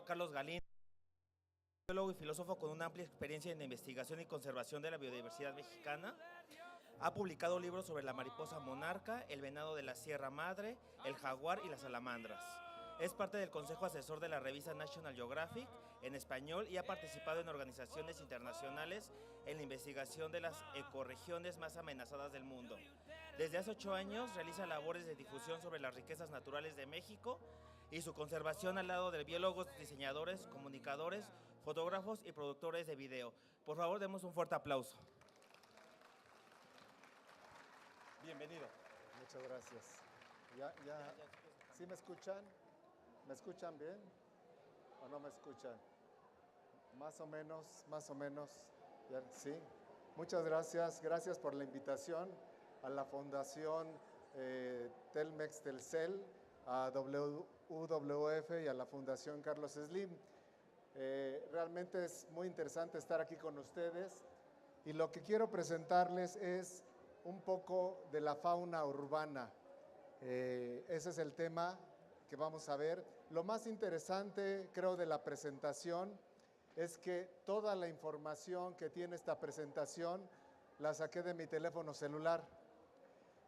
Carlos Galindo, biólogo y filósofo con una amplia experiencia en investigación y conservación de la biodiversidad mexicana. Ha publicado libros sobre la mariposa monarca, el venado de la Sierra Madre, el jaguar y las salamandras. Es parte del consejo asesor de la revista National Geographic en español y ha participado en organizaciones internacionales en la investigación de las ecorregiones más amenazadas del mundo. Desde hace 8 años realiza labores de difusión sobre las riquezas naturales de México y su conservación al lado de biólogos, diseñadores, comunicadores, fotógrafos y productores de video. Por favor, demos un fuerte aplauso. Bienvenido. Muchas gracias. ¿Sí me escuchan? ¿Me escuchan bien o no me escuchan? Más o menos. ¿Sí? Muchas gracias. Gracias por la invitación a la Fundación Telmex Telcel, a WWF y a la Fundación Carlos Slim. Realmente es muy interesante estar aquí con ustedes y lo que quiero presentarles es un poco de la fauna urbana. Ese es el tema que vamos a ver. Lo más interesante, creo, de la presentación es que toda la información que tiene esta presentación la saqué de mi teléfono celular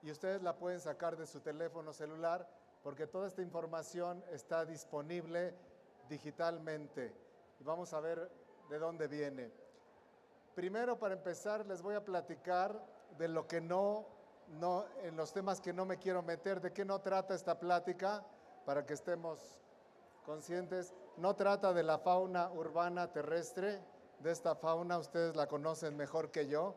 y ustedes la pueden sacar de su teléfono celular porque toda esta información está disponible digitalmente y vamos a ver de dónde viene. Primero, para empezar, les voy a platicar de lo que en los temas que no me quiero meter, de qué no trata esta plática, para que estemos conscientes. No trata de la fauna urbana terrestre, de esta fauna ustedes la conocen mejor que yo.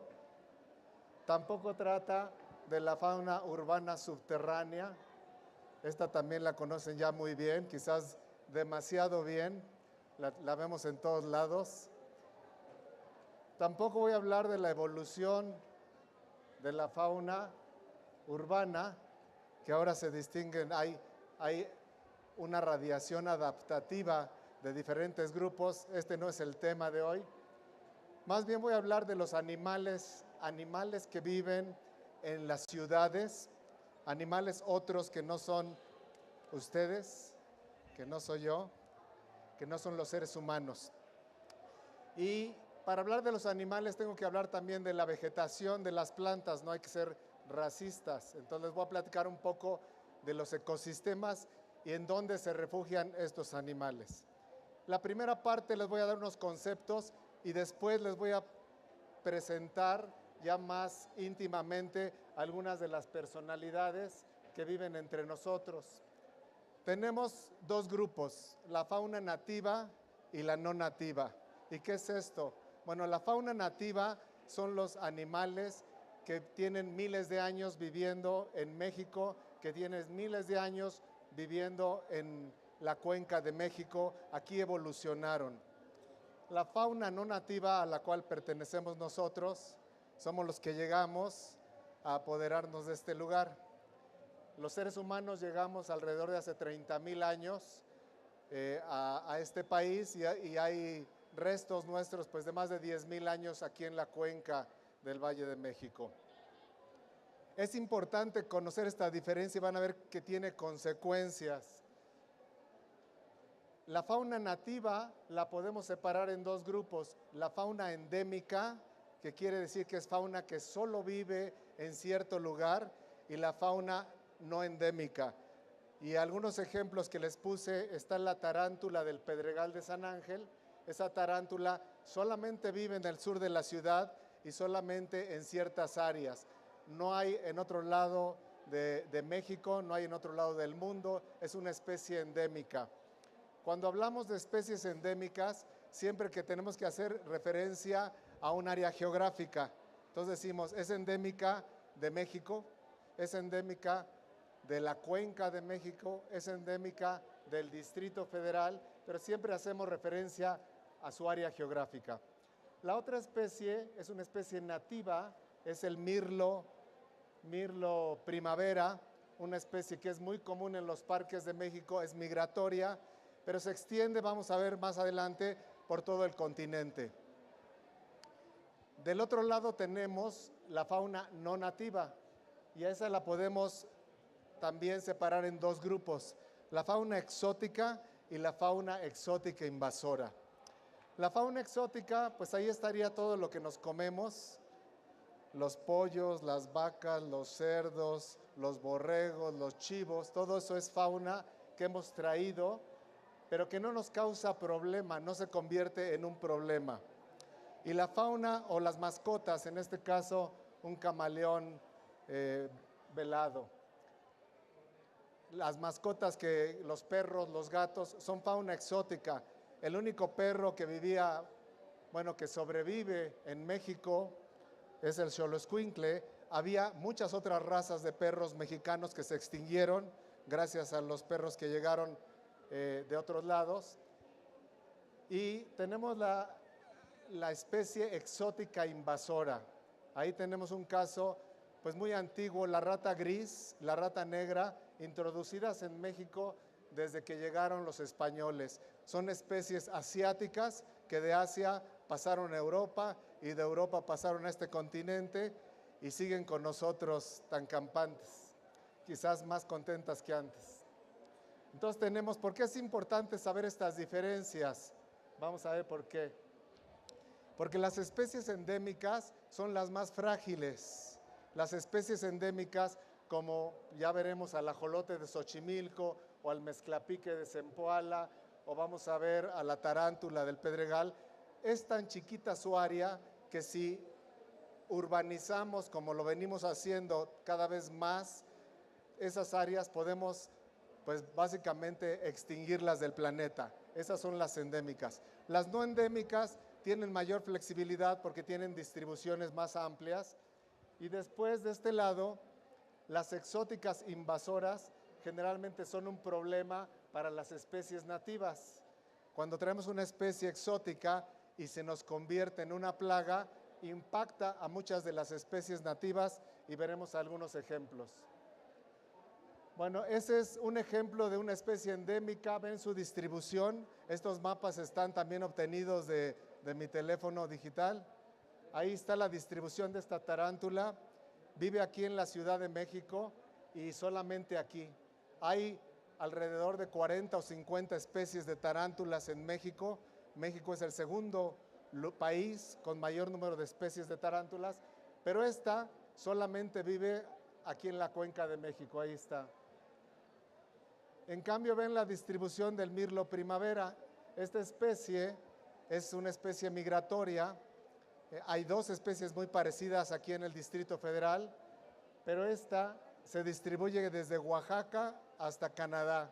Tampoco trata de la fauna urbana subterránea, esta también la conocen ya muy bien, quizás demasiado bien, la vemos en todos lados. Tampoco voy a hablar de la evolución de la fauna urbana, que ahora se distinguen, hay una radiación adaptativa de diferentes grupos, este no es el tema de hoy. Más bien voy a hablar de los animales que viven en las ciudades, animales otros que no son ustedes, que no soy yo, que no son los seres humanos. Y para hablar de los animales tengo que hablar también de la vegetación, de las plantas, no hay que ser racistas. Entonces les voy a platicar un poco de los ecosistemas y en dónde se refugian estos animales. La primera parte les voy a dar unos conceptos y después les voy a presentar ya más íntimamente algunas de las personalidades que viven entre nosotros. Tenemos dos grupos, la fauna nativa y la no nativa. ¿Y qué es esto? Bueno, la fauna nativa son los animales que tienen miles de años viviendo en México, que tienen miles de años viviendo en la cuenca de México, aquí evolucionaron. La fauna no nativa a la cual pertenecemos nosotros, somos los que llegamos a apoderarnos de este lugar. Los seres humanos llegamos alrededor de hace 30,000 años a este país y hay restos nuestros pues de más de 10,000 años aquí en la cuenca del Valle de México. Es importante conocer esta diferencia y van a ver que tiene consecuencias. La fauna nativa la podemos separar en dos grupos, la fauna endémica, que quiere decir que es fauna que solo vive en cierto lugar, y la fauna no endémica. Y algunos ejemplos que les puse, está la tarántula del Pedregal de San Ángel. Esa tarántula solamente vive en el sur de la ciudad y solamente en ciertas áreas. No hay en otro lado de México, no hay en otro lado del mundo, es una especie endémica. Cuando hablamos de especies endémicas, siempre que tenemos que hacer referencia a un área geográfica. Entonces decimos, es endémica de México, es endémica de la cuenca de México, es endémica del Distrito Federal, pero siempre hacemos referencia a su área geográfica. La otra especie es una especie nativa, es el mirlo primavera, una especie que es muy común en los parques de México, es migratoria, pero se extiende, vamos a ver más adelante, por todo el continente. Del otro lado tenemos la fauna no nativa y a esa la podemos también separar en dos grupos. La fauna exótica y la fauna exótica invasora. La fauna exótica, pues ahí estaría todo lo que nos comemos, los pollos, las vacas, los cerdos, los borregos, los chivos, todo eso es fauna que hemos traído, pero que no nos causa problema, no se convierte en un problema. Y la fauna o las mascotas, en este caso un camaleón velado. Las mascotas que los perros, los gatos, son fauna exótica. El único perro que vivía, bueno, que sobrevive en México es el xoloescuincle. Había muchas otras razas de perros mexicanos que se extinguieron gracias a los perros que llegaron de otros lados. Y tenemos la especie exótica invasora. Ahí tenemos un caso pues muy antiguo, la rata gris, la rata negra, introducidas en México desde que llegaron los españoles. Son especies asiáticas que de Asia pasaron a Europa y de Europa pasaron a este continente y siguen con nosotros tan campantes, quizás más contentas que antes. Entonces tenemos, ¿por qué es importante saber estas diferencias? Vamos a ver por qué. Porque las especies endémicas son las más frágiles. Las especies endémicas, como ya veremos al ajolote de Xochimilco o al mezclapique de Zempoala, o vamos a ver a la tarántula del Pedregal, es tan chiquita su área que si urbanizamos como lo venimos haciendo cada vez más, esas áreas podemos pues básicamente extinguirlas del planeta. Esas son las endémicas. Las no endémicas tienen mayor flexibilidad porque tienen distribuciones más amplias. Y después de este lado, las exóticas invasoras generalmente son un problema para las especies nativas. Cuando traemos una especie exótica y se nos convierte en una plaga, impacta a muchas de las especies nativas y veremos algunos ejemplos. Bueno, ese es un ejemplo de una especie endémica, ven su distribución. Estos mapas están también obtenidos de mi teléfono digital. Ahí está la distribución de esta tarántula. Vive aquí en la Ciudad de México y solamente aquí. Hay alrededor de 40 o 50 especies de tarántulas en México. México es el segundo país con mayor número de especies de tarántulas, pero esta solamente vive aquí en la cuenca de México, ahí está. En cambio, ven la distribución del mirlo primavera. Esta especie es una especie migratoria. Hay dos especies muy parecidas aquí en el Distrito Federal, pero esta se distribuye desde Oaxaca hasta Canadá.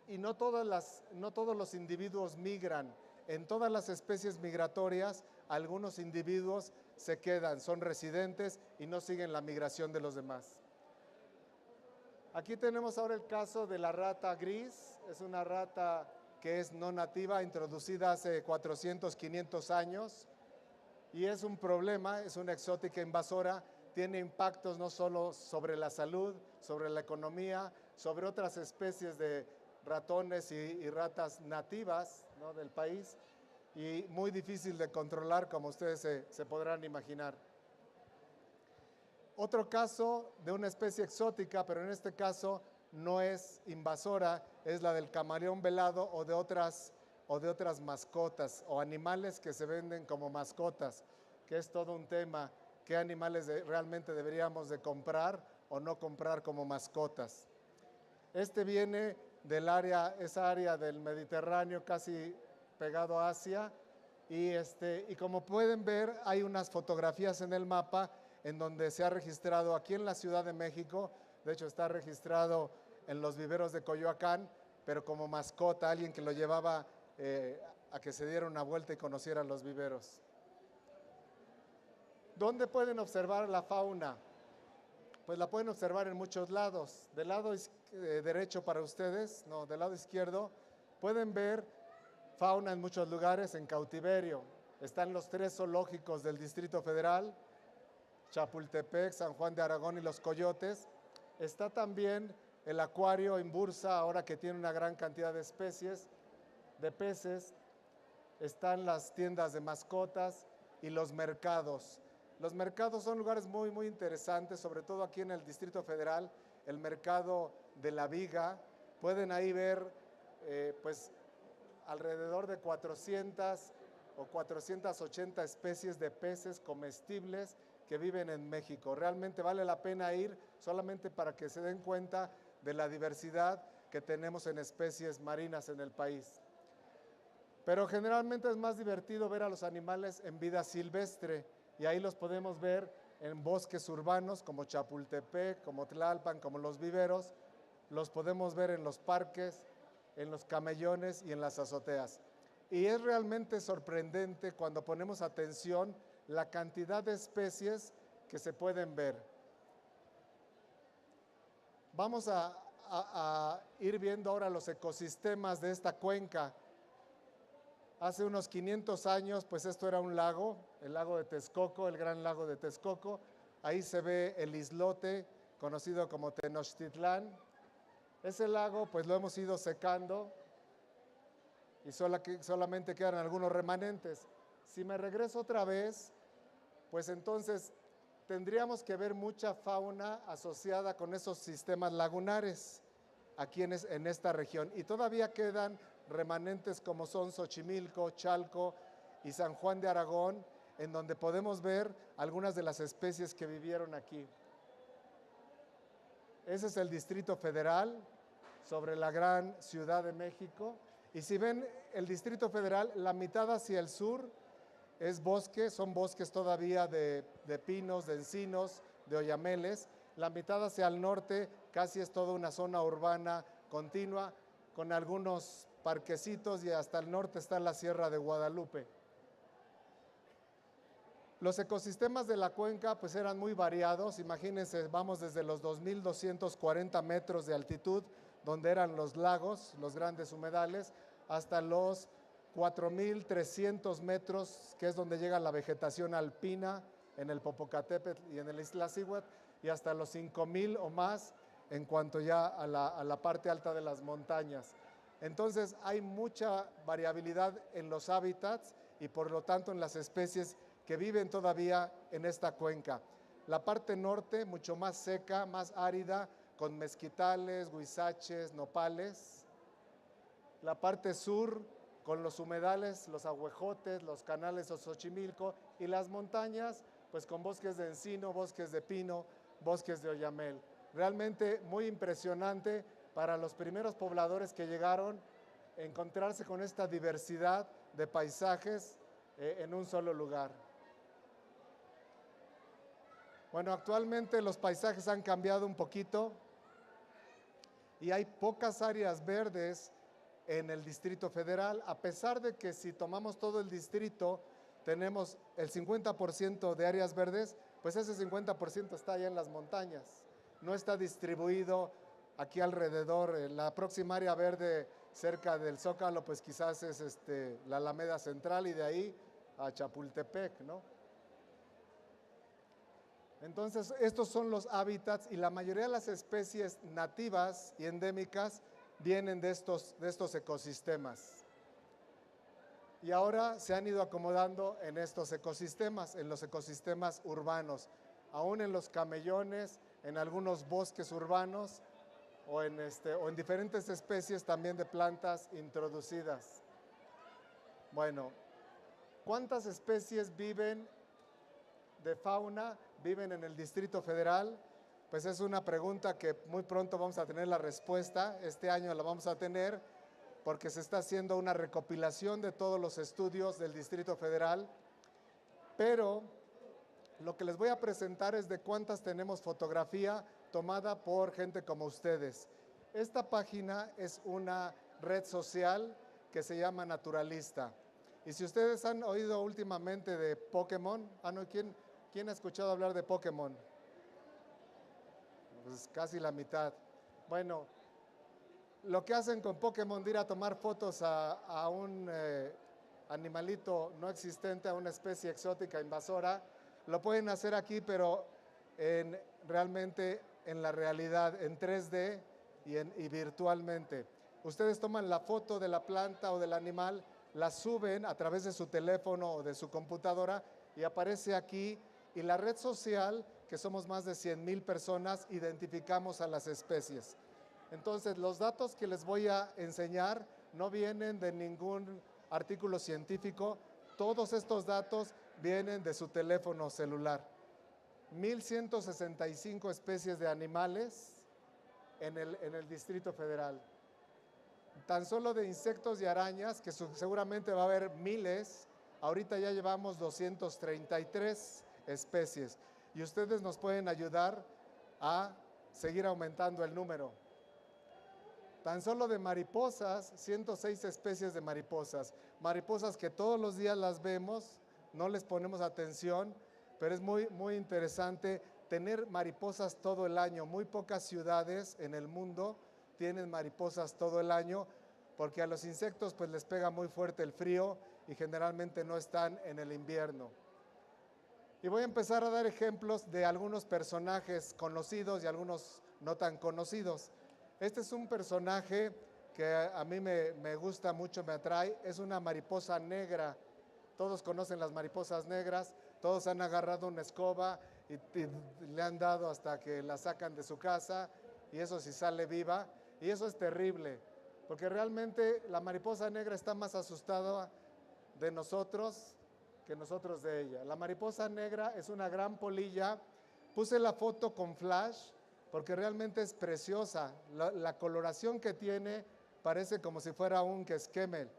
Y no todos los individuos migran. En todas las especies migratorias, algunos individuos se quedan, son residentes y no siguen la migración de los demás. Aquí tenemos ahora el caso de la rata gris. Es una rata que es no nativa, introducida hace 400, 500 años, y es un problema, es una exótica invasora, tiene impactos no solo sobre la salud, sobre la economía, sobre otras especies de ratones y ratas nativas, ¿no?, del país, y muy difícil de controlar, como ustedes se podrán imaginar. Otro caso de una especie exótica, pero en este caso no es invasora, es la del camaleón velado o de otras mascotas o animales que se venden como mascotas, que es todo un tema, qué animales realmente deberíamos de comprar o no comprar como mascotas. Este viene del esa área del Mediterráneo casi pegado a Asia y como pueden ver hay unas fotografías en el mapa en donde se ha registrado aquí en la Ciudad de México, de hecho está registrado en los viveros de Coyoacán, pero como mascota, alguien que lo llevaba a que se diera una vuelta y conociera los viveros. ¿Dónde pueden observar la fauna? Pues la pueden observar en muchos lados. Del lado derecho para ustedes, no, del lado izquierdo, pueden ver fauna en muchos lugares en cautiverio. Están los 3 zoológicos del Distrito Federal, Chapultepec, San Juan de Aragón y Los Coyotes. Está también el acuario en Bursa, ahora que tiene una gran cantidad de especies, de peces. Están las tiendas de mascotas y los mercados. Los mercados son lugares muy, muy interesantes, sobre todo aquí en el Distrito Federal, el mercado de La Viga, Pueden ahí ver pues alrededor de 400 o 480 especies de peces comestibles que viven en México. Realmente vale la pena ir solamente para que se den cuenta de la diversidad que tenemos en especies marinas en el país. Pero generalmente es más divertido ver a los animales en vida silvestre y ahí los podemos ver en bosques urbanos como Chapultepec, como Tlalpan, como Los Viveros. Los podemos ver en los parques, en los camellones y en las azoteas. Y es realmente sorprendente cuando ponemos atención la cantidad de especies que se pueden ver. Vamos a ir viendo ahora los ecosistemas de esta cuenca. Hace unos 500 años, pues esto era un lago, el lago de Texcoco, el gran lago de Texcoco. Ahí se ve el islote conocido como Tenochtitlán. Ese lago, pues lo hemos ido secando y solamente quedan algunos remanentes. Si me regreso otra vez, pues entonces tendríamos que ver mucha fauna asociada con esos sistemas lagunares aquí en esta región. Y todavía quedan remanentes como son Xochimilco, Chalco y San Juan de Aragón, en donde podemos ver algunas de las especies que vivieron aquí. Ese es el Distrito Federal sobre la gran Ciudad de México. Y si ven el Distrito Federal, la mitad hacia el sur es bosque, son bosques todavía de pinos, de encinos, de oyameles. La mitad hacia el norte casi es toda una zona urbana continua, con algunos parquecitos, y hasta el norte está la Sierra de Guadalupe. Los ecosistemas de la cuenca pues eran muy variados. Imagínense, vamos desde los 2.240 metros de altitud, donde eran los lagos, los grandes humedales, hasta los 4.300 metros, que es donde llega la vegetación alpina en el Popocatépetl y en el Iztaccíhuatl, y hasta los 5.000 o más en cuanto ya a la parte alta de las montañas. Entonces hay mucha variabilidad en los hábitats y por lo tanto en las especies que viven todavía en esta cuenca. La parte norte, mucho más seca, más árida, con mezquitales, huizaches, nopales. La parte sur, con los humedales, los ahuejotes, los canales de Xochimilco, y las montañas, pues con bosques de encino, bosques de pino, bosques de oyamel. Realmente muy impresionante para los primeros pobladores que llegaron, encontrarse con esta diversidad de paisajes en un solo lugar. Bueno, actualmente los paisajes han cambiado un poquito y hay pocas áreas verdes en el Distrito Federal, a pesar de que si tomamos todo el distrito tenemos el 50% de áreas verdes, pues ese 50% está allá en las montañas, no está distribuido aquí alrededor. La próxima área verde cerca del Zócalo pues quizás es la Alameda Central, y de ahí a Chapultepec, ¿no? Entonces, estos son los hábitats y la mayoría de las especies nativas y endémicas vienen de estos ecosistemas. Y ahora se han ido acomodando en estos ecosistemas, en los ecosistemas urbanos, aún en los camellones, en algunos bosques urbanos o en diferentes especies también de plantas introducidas. Bueno, ¿cuántas especies viven de fauna viven en el Distrito Federal? Pues es una pregunta que muy pronto vamos a tener la respuesta. Este año la vamos a tener porque se está haciendo una recopilación de todos los estudios del Distrito Federal, pero lo que les voy a presentar es de cuántas tenemos fotografía tomada por gente como ustedes. Esta página es una red social que se llama Naturalista. Y si ustedes han oído últimamente de Pokémon, ¿quién ha escuchado hablar de Pokémon? Pues casi la mitad. Bueno, lo que hacen con Pokémon de ir a tomar fotos a un animalito no existente, a una especie exótica invasora, lo pueden hacer aquí, pero realmente en la realidad, en 3D y virtualmente. Ustedes toman la foto de la planta o del animal, la suben a través de su teléfono o de su computadora y aparece aquí. Y la red social, que somos más de 100,000 personas, identificamos a las especies. Entonces, los datos que les voy a enseñar no vienen de ningún artículo científico, todos estos datos vienen de su teléfono celular. 1,165 especies de animales en el Distrito Federal. Tan solo de insectos y arañas, que seguramente va a haber miles, ahorita ya llevamos 233 especies y ustedes nos pueden ayudar a seguir aumentando el número. Tan solo de mariposas, 106 especies de mariposas. Mariposas que todos los días las vemos, no les ponemos atención, pero es muy interesante tener mariposas todo el año. Muy pocas ciudades en el mundo tienen mariposas todo el año, porque a los insectos pues les pega muy fuerte el frío y generalmente no están en el invierno. Y voy a empezar a dar ejemplos de algunos personajes conocidos y algunos no tan conocidos. Este es un personaje que a mí me gusta mucho, me atrae. Es una mariposa negra. Todos conocen las mariposas negras, todos han agarrado una escoba y le han dado hasta que la sacan de su casa, y eso sí sale viva, y eso es terrible, porque realmente la mariposa negra está más asustada de nosotros que nosotros de ella. La mariposa negra es una gran polilla. Puse la foto con flash porque realmente es preciosa. La coloración que tiene parece como si fuera un quesquemel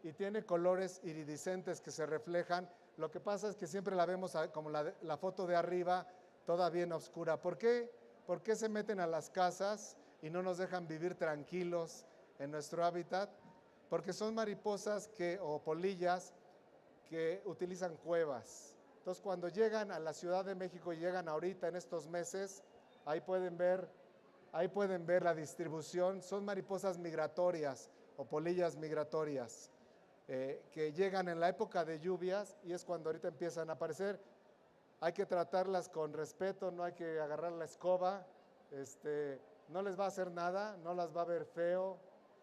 y tiene colores iridiscentes que se reflejan. Lo que pasa es que siempre la vemos como la foto de arriba, toda bien oscura. ¿Por qué? ¿Por qué se meten a las casas y no nos dejan vivir tranquilos en nuestro hábitat? Porque son mariposas o polillas que utilizan cuevas. Entonces, cuando llegan a la Ciudad de México y llegan ahorita en estos meses, ahí pueden ver la distribución. Son mariposas migratorias o polillas migratorias que llegan en la época de lluvias y es cuando ahorita empiezan a aparecer. Hay que tratarlas con respeto, no hay que agarrar la escoba, no les va a hacer nada, no las va a ver feo,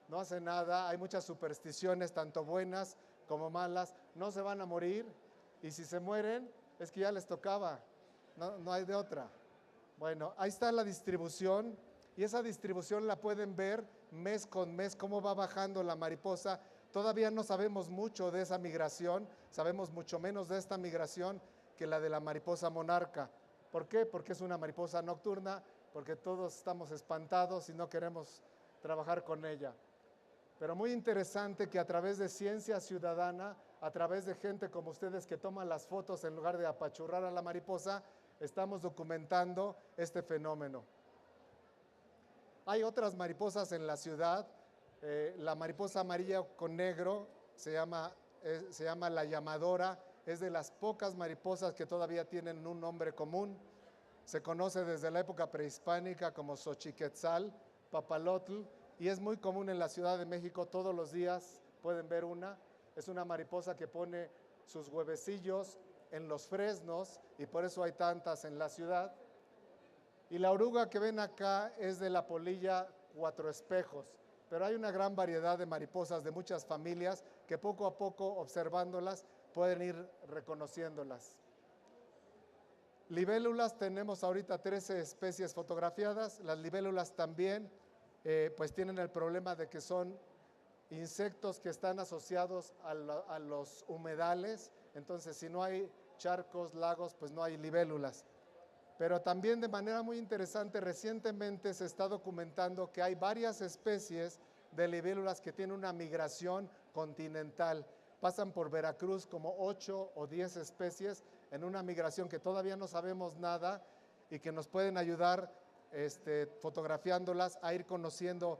no hace nada. Hay muchas supersticiones, tanto buenas como malas. No se van a morir, y si se mueren es que ya les tocaba, no hay de otra. Bueno, ahí está la distribución, y esa distribución la pueden ver mes con mes, cómo va bajando la mariposa. Todavía no sabemos mucho de esa migración, sabemos mucho menos de esta migración que la de la mariposa monarca. ¿Por qué? Porque es una mariposa nocturna, porque todos estamos espantados y no queremos trabajar con ella. Pero muy interesante que a través de ciencia ciudadana, a través de gente como ustedes que toman las fotos en lugar de apachurrar a la mariposa, estamos documentando este fenómeno. Hay otras mariposas en la ciudad. La mariposa amarilla con negro se llama la llamadora. Es de las pocas mariposas que todavía tienen un nombre común. Se conoce desde la época prehispánica como Xochiquetzal, Papalotl, y es muy común en la Ciudad de México. Todos los días pueden ver una. Es una mariposa que pone sus huevecillos en los fresnos y por eso hay tantas en la ciudad. Y la oruga que ven acá es de la polilla cuatro espejos, pero hay una gran variedad de mariposas de muchas familias que poco a poco, observándolas, pueden ir reconociéndolas. Libélulas, tenemos ahorita 13 especies fotografiadas. Las libélulas también pues tienen el problema de que son insectos que están asociados a los humedales. Entonces, si no hay charcos, lagos, pues no hay libélulas. Pero también de manera muy interesante, recientemente se está documentando que hay varias especies de libélulas que tienen una migración continental. Pasan por Veracruz como 8 o 10 especies en una migración que todavía no sabemos nada y que nos pueden ayudar fotografiándolas a ir conociendo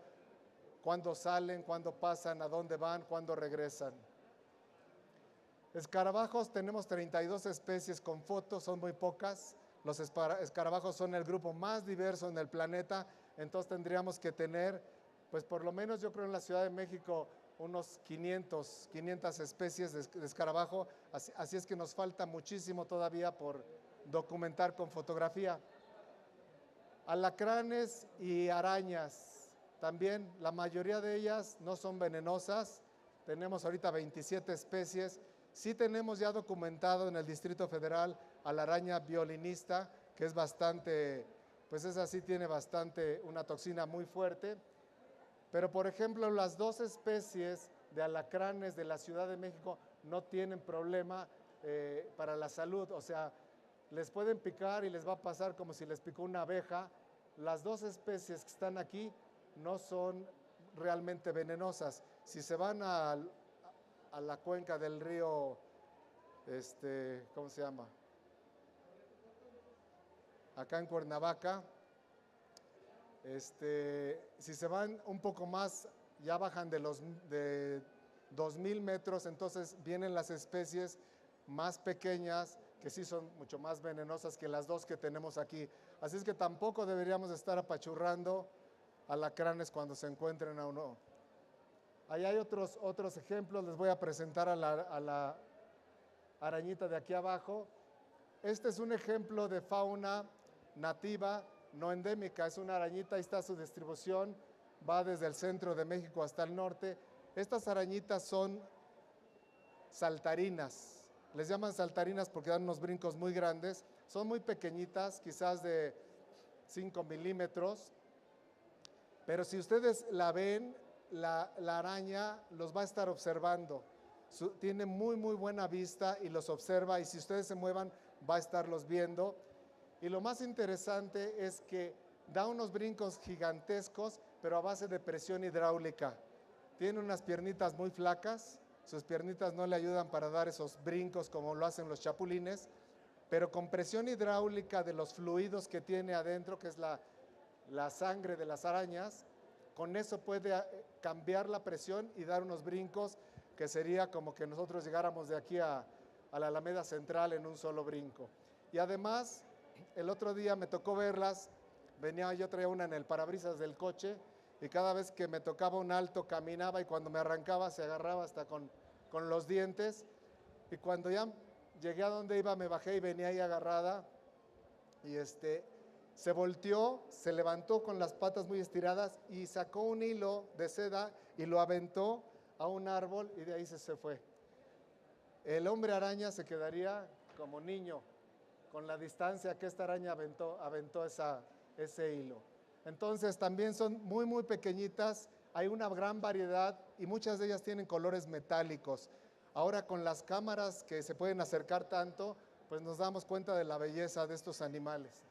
cuándo salen, cuándo pasan, a dónde van, cuándo regresan. Escarabajos, tenemos 32 especies con fotos, son muy pocas. Los escarabajos son el grupo más diverso en el planeta, entonces tendríamos que tener, pues por lo menos yo creo en la Ciudad de México, unos 500 especies de escarabajo, así es que nos falta muchísimo todavía por documentar con fotografía. Alacranes y arañas, también la mayoría de ellas no son venenosas, tenemos ahorita 27 especies. Sí tenemos ya documentado en el Distrito Federal a la araña violinista, que es bastante pues esa sí tiene una toxina muy fuerte. Pero por ejemplo, las 2 especies de alacranes de la Ciudad de México no tienen problema para la salud, o sea, les pueden picar y les va a pasar como si les picó una abeja. Las 2 especies que están aquí no son realmente venenosas. Si se van a la cuenca del río, ¿cómo se llama? Acá en Cuernavaca, si se van un poco más, ya bajan de 2000 metros, entonces vienen las especies más pequeñas, que sí son mucho más venenosas que las 2 que tenemos aquí. Así es que tampoco deberíamos estar apachurrando alacranes cuando se encuentren a uno. Ahí hay otros ejemplos, les voy a presentar a la arañita de aquí abajo. Este es un ejemplo de fauna nativa, no endémica, es una arañita, ahí está su distribución, va desde el centro de México hasta el norte. Estas arañitas son saltarinas. Les llaman saltarinas porque dan unos brincos muy grandes. Son muy pequeñitas, quizás de 5 milímetros. Pero si ustedes la ven, la araña los va a estar observando. Tiene muy buena vista y los observa. Y si ustedes se muevan, va a estarlos viendo. Y lo más interesante es que da unos brincos gigantescos, pero a base de presión hidráulica. Tiene unas piernitas muy flacas. Sus piernitas no le ayudan para dar esos brincos como lo hacen los chapulines, pero con presión hidráulica de los fluidos que tiene adentro, que es la sangre de las arañas, con eso puede cambiar la presión y dar unos brincos que sería como que nosotros llegáramos de aquí a la Alameda Central en un solo brinco. Y además, el otro día me tocó verlas, yo traía una en el parabrisas del coche, y cada vez que me tocaba un alto caminaba y cuando me arrancaba se agarraba hasta con los dientes, y cuando ya llegué a donde iba me bajé y venía ahí agarrada y se volteó, se levantó con las patas muy estiradas y sacó un hilo de seda y lo aventó a un árbol y de ahí se fue. El hombre araña se quedaría como niño con la distancia que esta araña aventó ese hilo. Entonces también son muy pequeñitas, hay una gran variedad y muchas de ellas tienen colores metálicos. Ahora con las cámaras que se pueden acercar tanto, pues nos damos cuenta de la belleza de estos animales.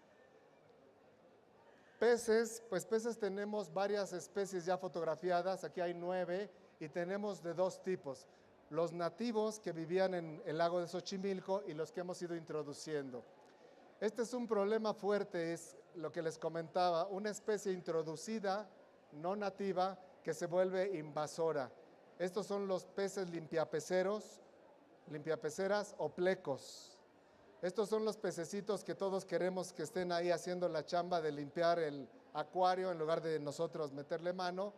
Peces, pues peces tenemos varias especies ya fotografiadas, aquí hay 9 y tenemos de 2 tipos. Los nativos que vivían en el lago de Xochimilco y los que hemos ido introduciendo. Este es un problema fuerte, es lo que les comentaba, una especie introducida, no nativa, que se vuelve invasora. Estos son los peces limpiapeceras o plecos. Estos son los pececitos que todos queremos que estén ahí haciendo la chamba de limpiar el acuario en lugar de nosotros meterle mano.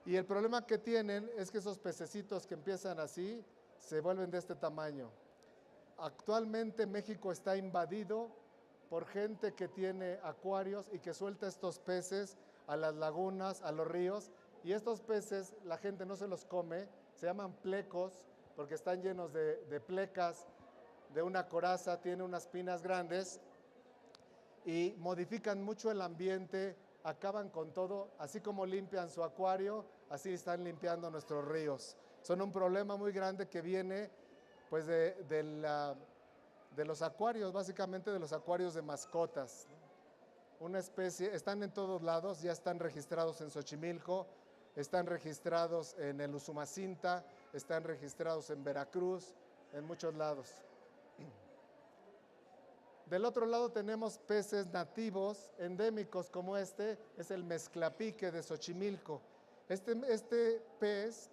Y el problema que tienen es que esos pececitos que empiezan así se vuelven de este tamaño. Actualmente México está invadido por gente que tiene acuarios y que suelta estos peces a las lagunas, a los ríos, y estos peces la gente no se los come, se llaman plecos porque están llenos de plecas, de una coraza, tiene unas pinas grandes y modifican mucho el ambiente, acaban con todo, así como limpian su acuario, así están limpiando nuestros ríos. Son un problema muy grande que viene pues de los acuarios, básicamente de los acuarios de mascotas. Una especie, están en todos lados, ya están registrados en Xochimilco, están registrados en el Usumacinta, están registrados en Veracruz, en muchos lados. Del otro lado tenemos peces nativos, endémicos como es el mezclapique de Xochimilco. Este pez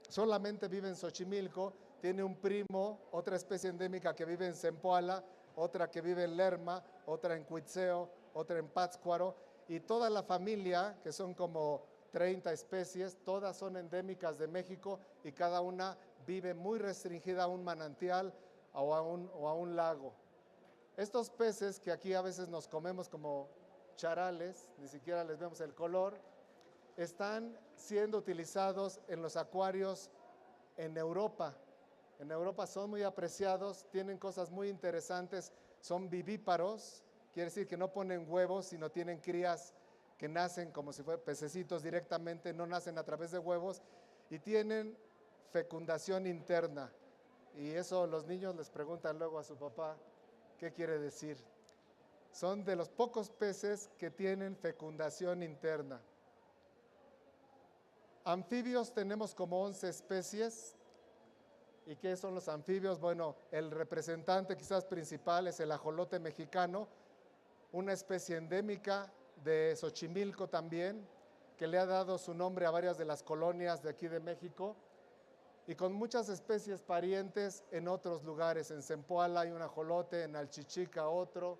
solamente vive en Xochimilco, tiene un primo, otra especie endémica que vive en Zempoala, otra que vive en Lerma, otra en Cuitzeo, otra en Pátzcuaro, y toda la familia, que son como 30 especies, todas son endémicas de México y cada una vive muy restringida a un manantial o a un lago. Estos peces que aquí a veces nos comemos como charales, ni siquiera les vemos el color, están siendo utilizados en los acuarios en Europa. En Europa son muy apreciados, tienen cosas muy interesantes, son vivíparos, quiere decir que no ponen huevos, sino tienen crías que nacen como si fueran pececitos directamente, no nacen a través de huevos y tienen fecundación interna. Y eso los niños les preguntan luego a su papá, ¿qué quiere decir? Son de los pocos peces que tienen fecundación interna. Anfibios tenemos como 11 especies. ¿Y qué son los anfibios? Bueno, el representante quizás principal es el ajolote mexicano, una especie endémica de Xochimilco también, que le ha dado su nombre a varias de las colonias de aquí de México, y con muchas especies parientes en otros lugares. En Zempoala hay un ajolote, en Alchichica otro.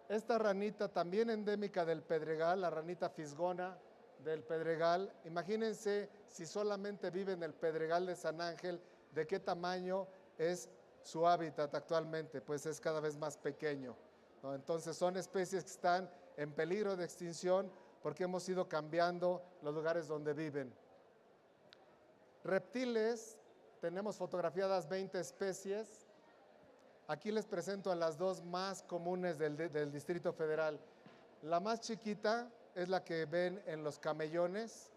Esta ranita también endémica del Pedregal, la ranita fisgona del Pedregal. Imagínense si solamente vive en el Pedregal de San Ángel, ¿de qué tamaño es su hábitat actualmente? Pues es cada vez más pequeño, ¿no? Entonces son especies que están en peligro de extinción porque hemos ido cambiando los lugares donde viven. Reptiles, tenemos fotografiadas 20 especies. Aquí les presento a las dos más comunes del Distrito Federal. La más chiquita es la que ven en los camellones,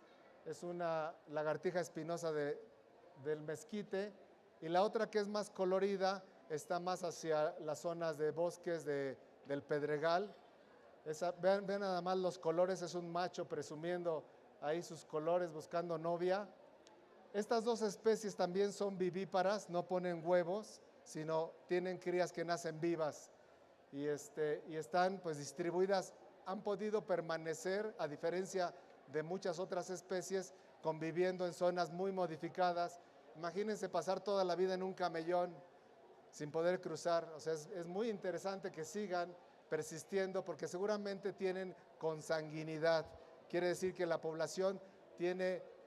es una lagartija espinosa del mezquite, y la otra, que es más colorida, está más hacia las zonas de bosques del Pedregal. Vean nada más los colores, es un macho presumiendo ahí sus colores, buscando novia. Estas dos especies también son vivíparas, no ponen huevos, sino tienen crías que nacen vivas y están pues distribuidas, han podido permanecer, a diferencia de muchas otras especies, conviviendo en zonas muy modificadas. Imagínense pasar toda la vida en un camellón sin poder cruzar. O sea, es muy interesante que sigan persistiendo porque seguramente tienen consanguinidad. Quiere decir que la población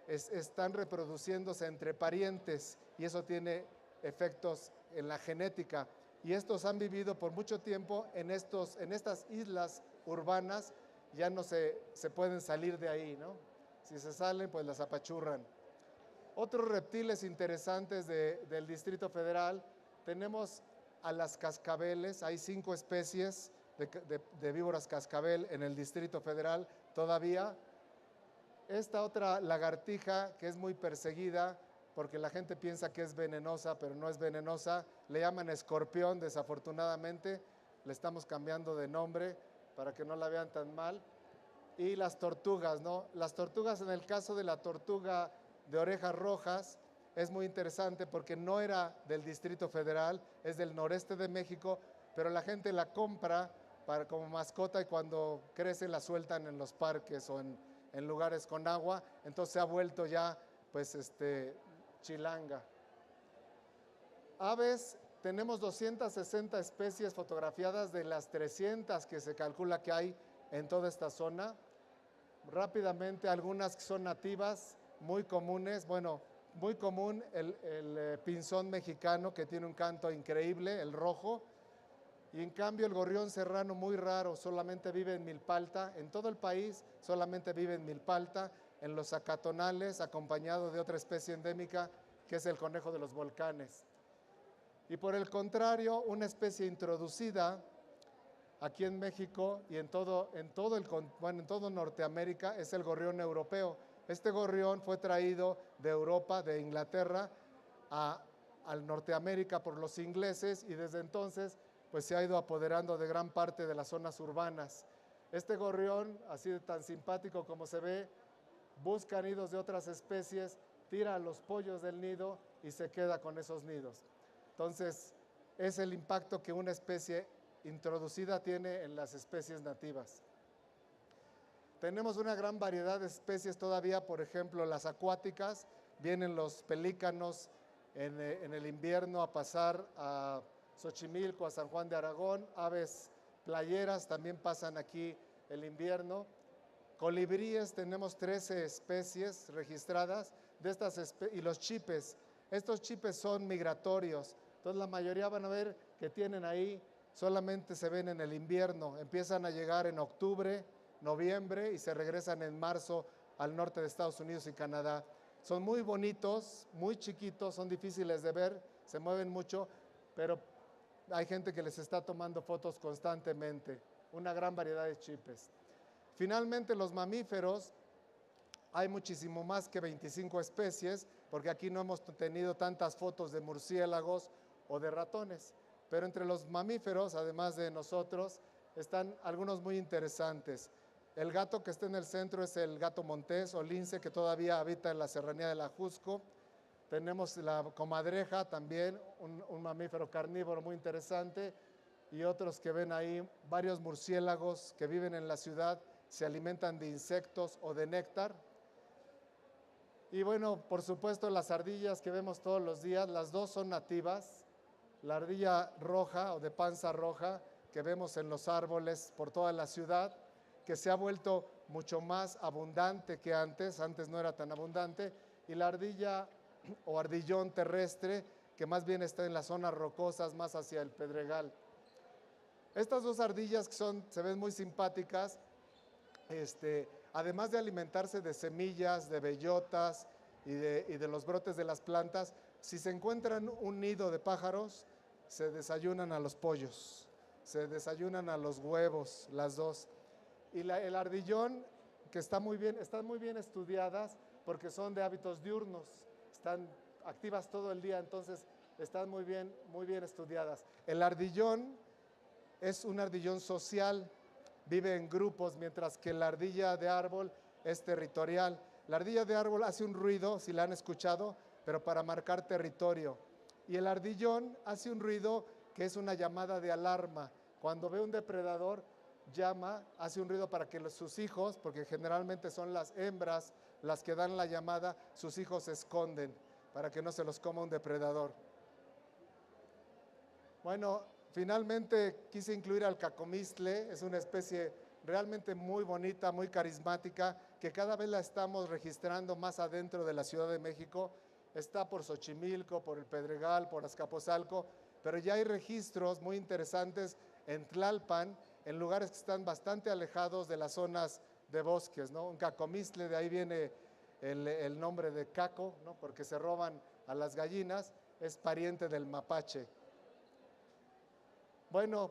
están reproduciéndose entre parientes y eso tiene efectos en la genética. Y estos han vivido por mucho tiempo en estas islas urbanas, ya no se pueden salir de ahí, ¿no? Si se salen, pues las apachurran. Otros reptiles interesantes del Distrito Federal, tenemos a las cascabeles, hay 5 especies de víboras cascabel en el Distrito Federal todavía. Esta otra lagartija que es muy perseguida porque la gente piensa que es venenosa, pero no es venenosa, le llaman escorpión, desafortunadamente, le estamos cambiando de nombre para que no la vean tan mal. Y las tortugas, ¿no? Las tortugas, en el caso de la tortuga de orejas rojas, es muy interesante porque no era del Distrito Federal, es del noreste de México, pero la gente la compra como mascota y cuando crece la sueltan en los parques o en lugares con agua, entonces se ha vuelto ya pues chilanga. Aves, tenemos 260 especies fotografiadas de las 300 que se calcula que hay en toda esta zona. Rápidamente, algunas que son nativas, muy comunes. Bueno, muy común el pinzón mexicano, que tiene un canto increíble, el rojo. Y en cambio el gorrión serrano, muy raro, solamente vive en Milpalta. En todo el país solamente vive en Milpalta, en los acatonales, acompañado de otra especie endémica, que es el conejo de los volcanes. Y por el contrario, una especie introducida aquí en México y en todo Norteamérica es el gorrión europeo. Este gorrión fue traído de Europa, de Inglaterra, al Norteamérica por los ingleses y desde entonces pues se ha ido apoderando de gran parte de las zonas urbanas. Este gorrión, así de tan simpático como se ve, busca nidos de otras especies, tira a los pollos del nido y se queda con esos nidos. Entonces, es el impacto que una especie introducida tiene en las especies nativas. Tenemos una gran variedad de especies todavía, por ejemplo, las acuáticas. Vienen los pelícanos en el invierno a pasar a Xochimilco, a San Juan de Aragón. Aves playeras también pasan aquí el invierno. Colibríes, tenemos 13 especies registradas de estas y los chipes. Estos chipes son migratorios, entonces la mayoría van a ver que tienen ahí, solamente se ven en el invierno, empiezan a llegar en octubre, noviembre y se regresan en marzo al norte de Estados Unidos y Canadá. Son muy bonitos, muy chiquitos, son difíciles de ver, se mueven mucho, pero hay gente que les está tomando fotos constantemente, una gran variedad de chipes. Finalmente, los mamíferos, hay muchísimo más que 25 especies, porque aquí no hemos tenido tantas fotos de murciélagos o de ratones, pero entre los mamíferos, además de nosotros, están algunos muy interesantes. El gato que está en el centro es el gato montés o lince, que todavía habita en la serranía del Ajusco. Tenemos la comadreja también, un mamífero carnívoro muy interesante, y otros que ven ahí, varios murciélagos que viven en la ciudad, se alimentan de insectos o de néctar. Y bueno, por supuesto, las ardillas que vemos todos los días, las dos son nativas. La ardilla roja o de panza roja que vemos en los árboles por toda la ciudad, que se ha vuelto mucho más abundante que antes no era tan abundante, y la ardilla o ardillón terrestre, que más bien está en las zonas rocosas, más hacia el Pedregal. Estas dos ardillas que se ven muy simpáticas, además de alimentarse de semillas, de bellotas y de los brotes de las plantas, si se encuentran un nido de pájaros, se desayunan a los pollos, se desayunan a los huevos, las dos. Y el ardillón, que están muy bien estudiadas porque son de hábitos diurnos, están activas todo el día, entonces están muy bien estudiadas. El ardillón es un ardillón social, vive en grupos, mientras que la ardilla de árbol es territorial. La ardilla de árbol hace un ruido, si la han escuchado, pero para marcar territorio. Y el ardillón hace un ruido que es una llamada de alarma. Cuando ve un depredador, llama, hace un ruido para que sus hijos, porque generalmente son las hembras las que dan la llamada, sus hijos se esconden para que no se los coma un depredador. Bueno, finalmente quise incluir al cacomistle, es una especie realmente muy bonita, muy carismática, que cada vez la estamos registrando más adentro de la Ciudad de México. Está por Xochimilco, por el Pedregal, por Azcapotzalco, pero ya hay registros muy interesantes en Tlalpan, en lugares que están bastante alejados de las zonas de bosques, ¿no? Un cacomistle, de ahí viene el nombre de caco, ¿no? Porque se roban a las gallinas, es pariente del mapache. Bueno,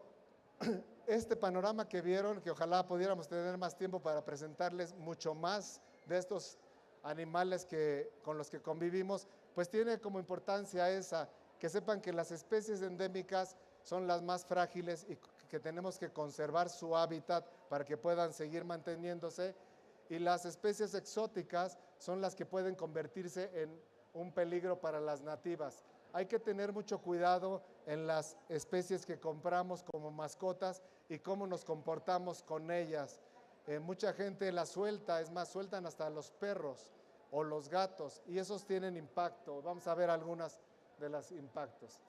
este panorama que vieron, que ojalá pudiéramos tener más tiempo para presentarles mucho más de estos animales con los que convivimos, pues tiene como importancia esa, que sepan que las especies endémicas son las más frágiles y que tenemos que conservar su hábitat para que puedan seguir manteniéndose, y las especies exóticas son las que pueden convertirse en un peligro para las nativas. Hay que tener mucho cuidado en las especies que compramos como mascotas y cómo nos comportamos con ellas. Mucha gente las suelta, es más, sueltan hasta los perros o los gatos, y esos tienen impacto. Vamos a ver algunas de los impactos.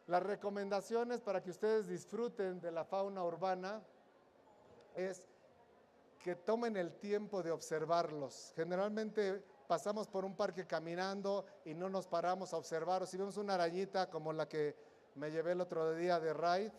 Las recomendaciones para que ustedes disfruten de la fauna urbana es que tomen el tiempo de observarlos. Generalmente pasamos por un parque caminando y no nos paramos a observar, o si vemos una arañita como la que me llevé el otro día de Raid,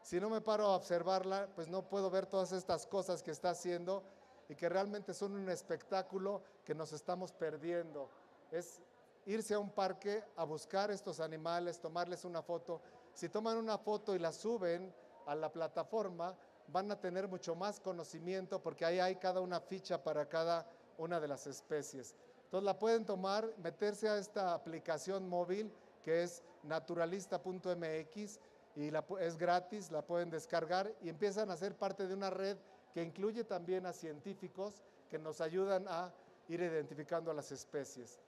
si no me paro a observarla, pues no puedo ver todas estas cosas que está haciendo y que realmente son un espectáculo que nos estamos perdiendo. Es irse a un parque a buscar estos animales, tomarles una foto. Si toman una foto y la suben a la plataforma, van a tener mucho más conocimiento porque ahí hay cada una ficha para cada una de las especies. Entonces la pueden tomar, meterse a esta aplicación móvil que es naturalista.mx y es gratis, la pueden descargar y empiezan a ser parte de una red que incluye también a científicos que nos ayudan a ir identificando a las especies.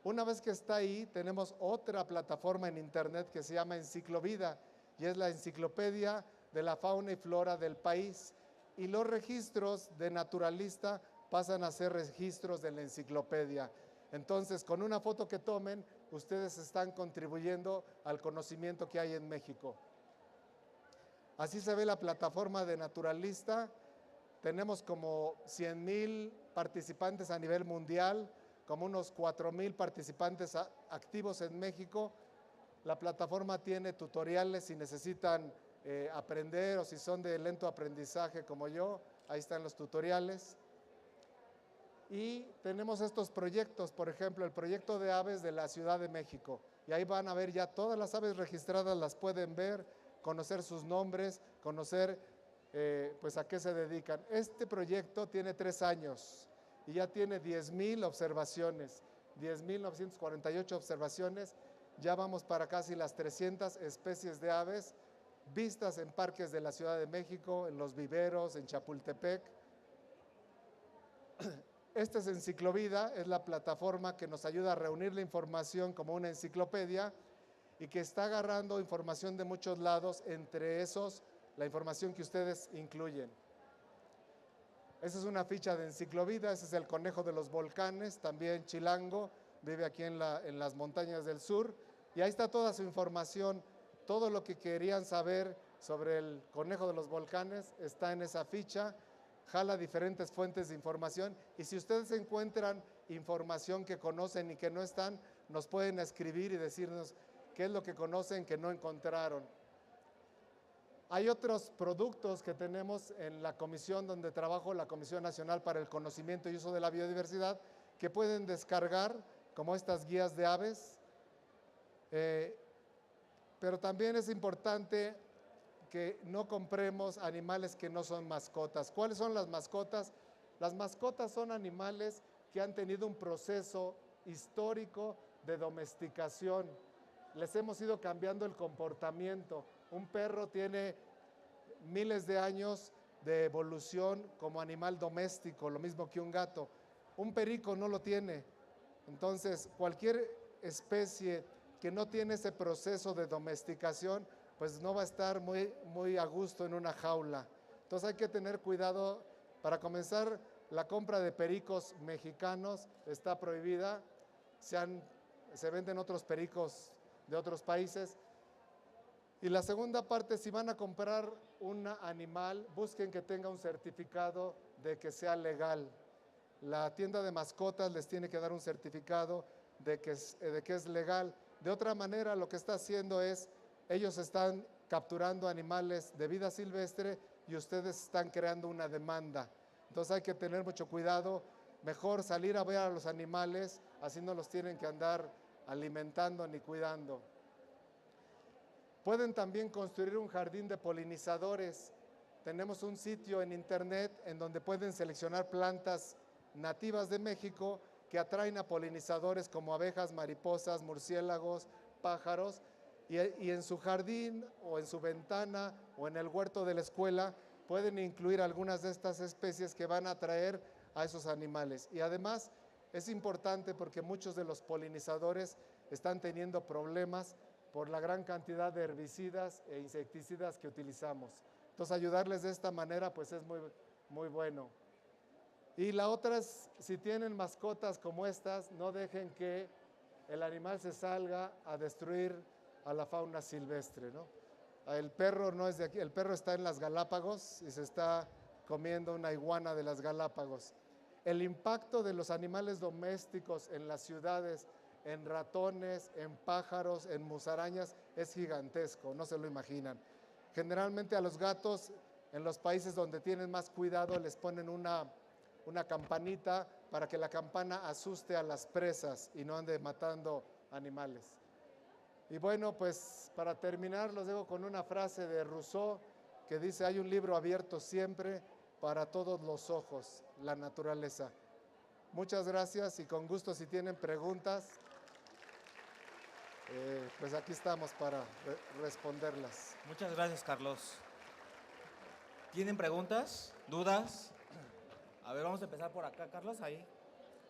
Una vez que está ahí, tenemos otra plataforma en internet que se llama Enciclovida y es la enciclopedia de la fauna y flora del país, y los registros de Naturalista pasan a ser registros de la enciclopedia. Entonces, con una foto que tomen, ustedes están contribuyendo al conocimiento que hay en México. Así se ve la plataforma de Naturalista. Tenemos como 100,000 participantes a nivel mundial, como unos 4,000 participantes activos en México. La plataforma tiene tutoriales si necesitan aprender o si son de lento aprendizaje como yo, ahí están los tutoriales. Y tenemos estos proyectos, por ejemplo, el proyecto de aves de la Ciudad de México. Y ahí van a ver ya todas las aves registradas, las pueden ver, conocer sus nombres, conocer pues a qué se dedican. Este proyecto tiene 3 años y ya tiene 10,000 observaciones, 10,948 observaciones. Ya vamos para casi las 300 especies de aves vistas en parques de la Ciudad de México, en los viveros, en Chapultepec. Esta es Enciclovida, es la plataforma que nos ayuda a reunir la información como una enciclopedia y que está agarrando información de muchos lados, entre esos la información que ustedes incluyen. Esa es una ficha de Enciclovida, ese es el conejo de los volcanes, también chilango, vive aquí en las montañas del sur, y ahí está toda su información, todo lo que querían saber sobre el conejo de los volcanes está en esa ficha. Jala diferentes fuentes de información y si ustedes encuentran información que conocen y que no están, nos pueden escribir y decirnos qué es lo que conocen que no encontraron. Hay otros productos que tenemos en la comisión donde trabajo, la Comisión Nacional para el Conocimiento y Uso de la Biodiversidad, que pueden descargar, como estas guías de aves, pero también es importante que no compremos animales que no son mascotas. ¿Cuáles son las mascotas? Las mascotas son animales que han tenido un proceso histórico de domesticación. Les hemos ido cambiando el comportamiento. Un perro tiene miles de años de evolución como animal doméstico, lo mismo que un gato. Un perico no lo tiene. Entonces, cualquier especie que no tiene ese proceso de domesticación, pues no va a estar muy a gusto en una jaula. Entonces hay que tener cuidado. Para comenzar, la compra de pericos mexicanos está prohibida. Se venden otros pericos de otros países. Y la segunda parte, si van a comprar un animal, busquen que tenga un certificado de que sea legal. La tienda de mascotas les tiene que dar un certificado de que es legal. De otra manera, lo que está haciendo es, ellos están capturando animales de vida silvestre y ustedes están creando una demanda. Entonces hay que tener mucho cuidado, mejor salir a ver a los animales, así no los tienen que andar alimentando ni cuidando. Pueden también construir un jardín de polinizadores. Tenemos un sitio en internet en donde pueden seleccionar plantas nativas de México que atraen a polinizadores como abejas, mariposas, murciélagos, pájaros, y en su jardín o en su ventana o en el huerto de la escuela pueden incluir algunas de estas especies que van a atraer a esos animales. Y además es importante porque muchos de los polinizadores están teniendo problemas por la gran cantidad de herbicidas e insecticidas que utilizamos. Entonces ayudarles de esta manera pues es muy bueno. Y la otra es, si tienen mascotas como estas, no dejen que el animal se salga a destruir a la fauna silvestre, ¿no? El perro no es de aquí, el perro está en las Galápagos y se está comiendo una iguana de las Galápagos. El impacto de los animales domésticos en las ciudades, en ratones, en pájaros, en musarañas, es gigantesco, no se lo imaginan. Generalmente a los gatos, en los países donde tienen más cuidado, les ponen una campanita para que la campana asuste a las presas y no ande matando animales. Y bueno, pues para terminar los dejo con una frase de Rousseau que dice: hay un libro abierto siempre para todos los ojos, la naturaleza. Muchas gracias y con gusto si tienen preguntas, pues aquí estamos para responderlas. Muchas gracias, Carlos. ¿Tienen preguntas? ¿Dudas? A ver, vamos a empezar por acá, Carlos, ahí.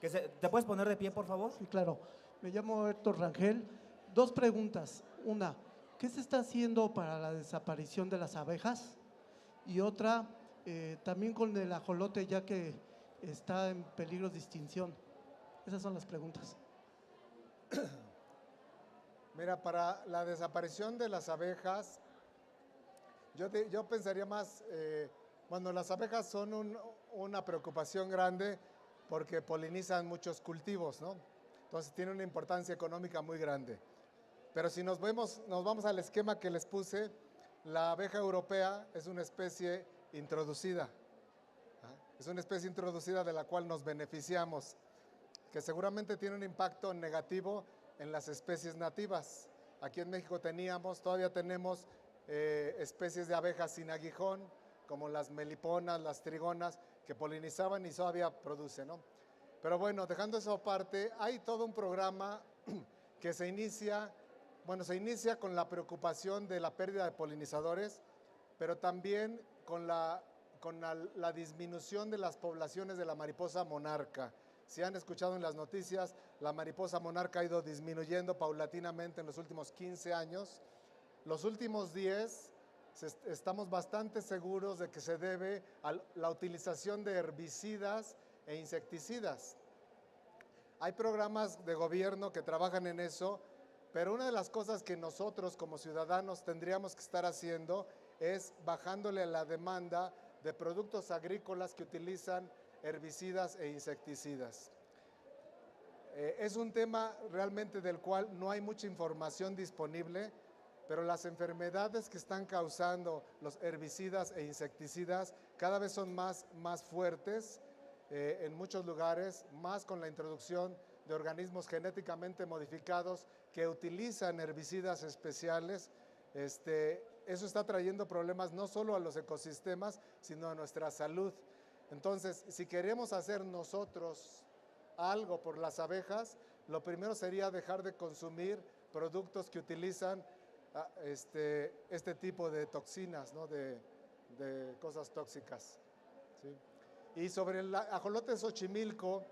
¿Te puedes poner de pie, por favor? Sí, claro. Me llamo Héctor Rangel. 2 preguntas. Una, ¿qué se está haciendo para la desaparición de las abejas? Y otra, también con el ajolote, ya que está en peligro de extinción. Esas son las preguntas. Mira, para la desaparición de las abejas, yo pensaría más, bueno, las abejas son una preocupación grande porque polinizan muchos cultivos, ¿no? Entonces tiene una importancia económica muy grande. Pero si nos vamos al esquema que les puse, la abeja europea es una especie introducida. Es una especie introducida de la cual nos beneficiamos, que seguramente tiene un impacto negativo en las especies nativas. Aquí en México todavía tenemos especies de abejas sin aguijón, como las meliponas, las trigonas, que polinizaban y todavía producen, ¿no? Pero bueno, dejando eso aparte, hay todo un programa que se inicia con la preocupación de la pérdida de polinizadores, pero también con la disminución de las poblaciones de la mariposa monarca. Si han escuchado en las noticias, la mariposa monarca ha ido disminuyendo paulatinamente en los últimos 15 años. Los últimos 10, estamos bastante seguros de que se debe a la utilización de herbicidas e insecticidas. Hay programas de gobierno que trabajan en eso, pero una de las cosas que nosotros como ciudadanos tendríamos que estar haciendo es bajándole la demanda de productos agrícolas que utilizan herbicidas e insecticidas. Es un tema realmente del cual no hay mucha información disponible, pero las enfermedades que están causando los herbicidas e insecticidas cada vez son más fuertes en muchos lugares, más con la introducción de organismos genéticamente modificados que utilizan herbicidas especiales. Eso está trayendo problemas no solo a los ecosistemas, sino a nuestra salud. Entonces, si queremos hacer nosotros algo por las abejas, lo primero sería dejar de consumir productos que utilizan este tipo de toxinas, ¿no? de cosas tóxicas, ¿sí? Y sobre el ajolote de Xochimilco,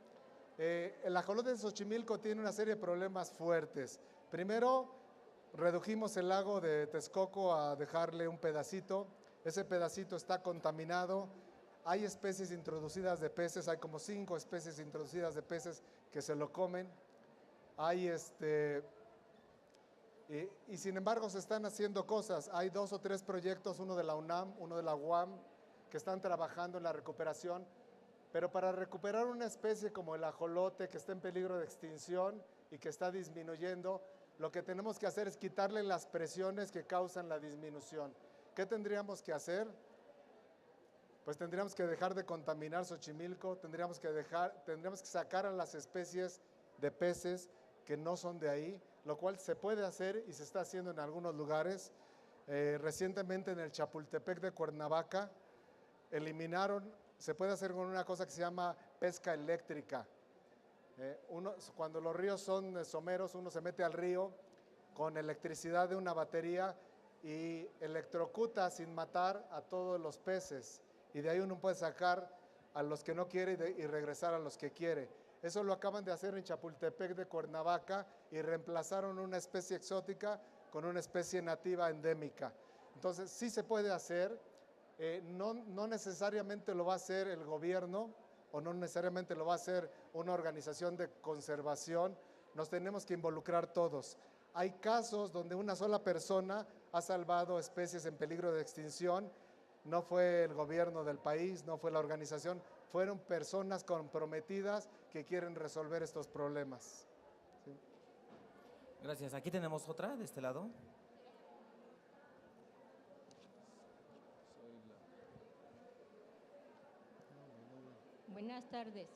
el ajolote de Xochimilco tiene una serie de problemas fuertes. Primero, redujimos el lago de Texcoco a dejarle un pedacito. Ese pedacito está contaminado. Hay especies introducidas de peces, hay como 5 especies introducidas de peces que se lo comen. Hay y sin embargo se están haciendo cosas. Hay 2 o 3 proyectos, uno de la UNAM, uno de la UAM, que están trabajando en la recuperación. Pero para recuperar una especie como el ajolote que está en peligro de extinción y que está disminuyendo, lo que tenemos que hacer es quitarle las presiones que causan la disminución. ¿Qué tendríamos que hacer? Pues tendríamos que dejar de contaminar Xochimilco, tendríamos que sacar a las especies de peces que no son de ahí, lo cual se puede hacer y se está haciendo en algunos lugares. Recientemente en el Chapultepec de Cuernavaca se puede hacer con una cosa que se llama pesca eléctrica. Cuando los ríos son someros, uno se mete al río con electricidad de una batería y electrocuta sin matar a todos los peces. Y de ahí uno puede sacar a los que no quiere y regresar a los que quiere. Eso lo acaban de hacer en Chapultepec de Cuernavaca y reemplazaron una especie exótica con una especie nativa endémica. Entonces sí se puede hacer, no necesariamente lo va a hacer el gobierno o no necesariamente lo va a hacer una organización de conservación, nos tenemos que involucrar todos. Hay casos donde una sola persona ha salvado especies en peligro de extinción. No fue el gobierno del país, no fue la organización, fueron personas comprometidas que quieren resolver estos problemas. ¿Sí? Gracias. Aquí tenemos otra de este lado. Buenas tardes.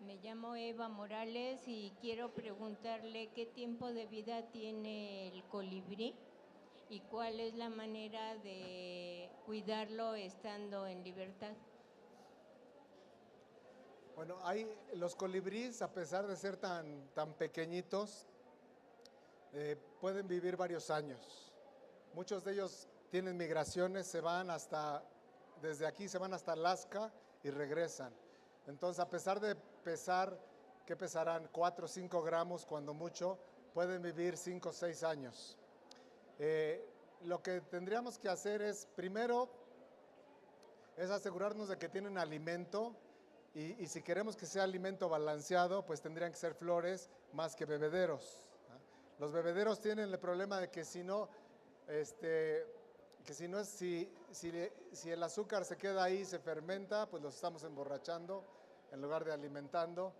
Me llamo Eva Morales y quiero preguntarle qué tiempo de vida tiene el colibrí y cuál es la manera de cuidarlo estando en libertad. Bueno, los colibríes, a pesar de ser tan pequeñitos, pueden vivir varios años. Muchos de ellos tienen migraciones, desde aquí se van hasta Alaska y regresan. Entonces, a pesar de pesar, ¿qué pesarán? 4 o 5 gramos cuando mucho, pueden vivir 5 o 6 años. Lo que tendríamos que hacer es, primero, es asegurarnos de que tienen alimento y si queremos que sea alimento balanceado, pues tendrían que ser flores más que bebederos. Los bebederos tienen el problema de que si el azúcar se queda ahí y se fermenta, pues los estamos emborrachando en lugar de alimentando.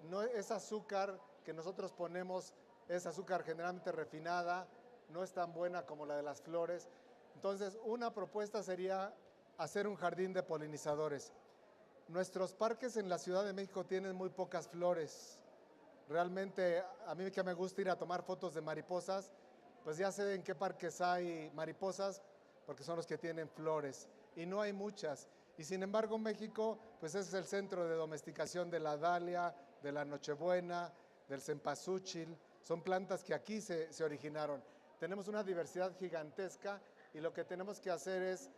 No es azúcar que nosotros ponemos, es azúcar generalmente refinada, no es tan buena como la de las flores. Entonces, una propuesta sería hacer un jardín de polinizadores. nuestros parques en la Ciudad de México tienen muy pocas flores. Realmente, a mí que me gusta ir a tomar fotos de mariposas, pues ya sé en qué parques hay mariposas, porque son los que tienen flores, y no hay muchas. Y sin embargo, México, pues es el centro de domesticación de la dalia, de la nochebuena, del cempasúchil. Son plantas que aquí se originaron. Tenemos una diversidad gigantesca y lo que tenemos que hacer es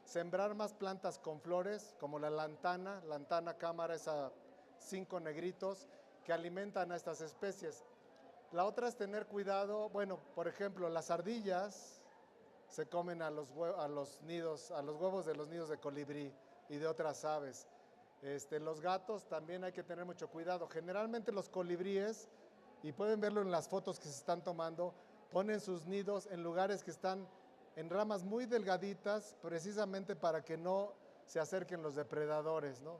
sembrar más plantas con flores, como la lantana cámara, esas 5 negritos, que alimentan a estas especies. La otra es tener cuidado, bueno, por ejemplo, las ardillas se comen a los nidos, a los huevos de los nidos de colibrí y de otras aves. Los gatos también hay que tener mucho cuidado. Generalmente los colibríes, y pueden verlo en las fotos que se están tomando, ponen sus nidos en lugares que están en ramas muy delgaditas, precisamente para que no se acerquen los depredadores, ¿no?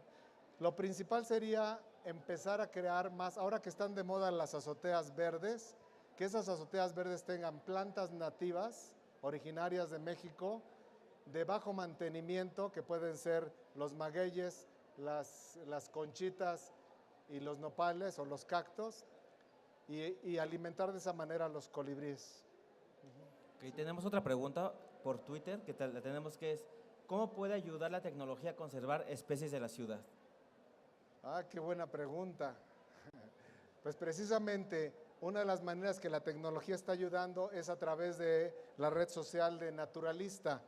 Lo principal sería empezar a crear más, ahora que están de moda las azoteas verdes, que esas azoteas verdes tengan plantas nativas, originarias de México, de bajo mantenimiento, que pueden ser los magueyes, las conchitas y los nopales o los cactos, y alimentar de esa manera a los colibríes. Okay, tenemos otra pregunta por Twitter que la tenemos, que es: ¿cómo puede ayudar la tecnología a conservar especies de la ciudad? Ah, qué buena pregunta. Pues precisamente una de las maneras que la tecnología está ayudando es a través de la red social de Naturalista.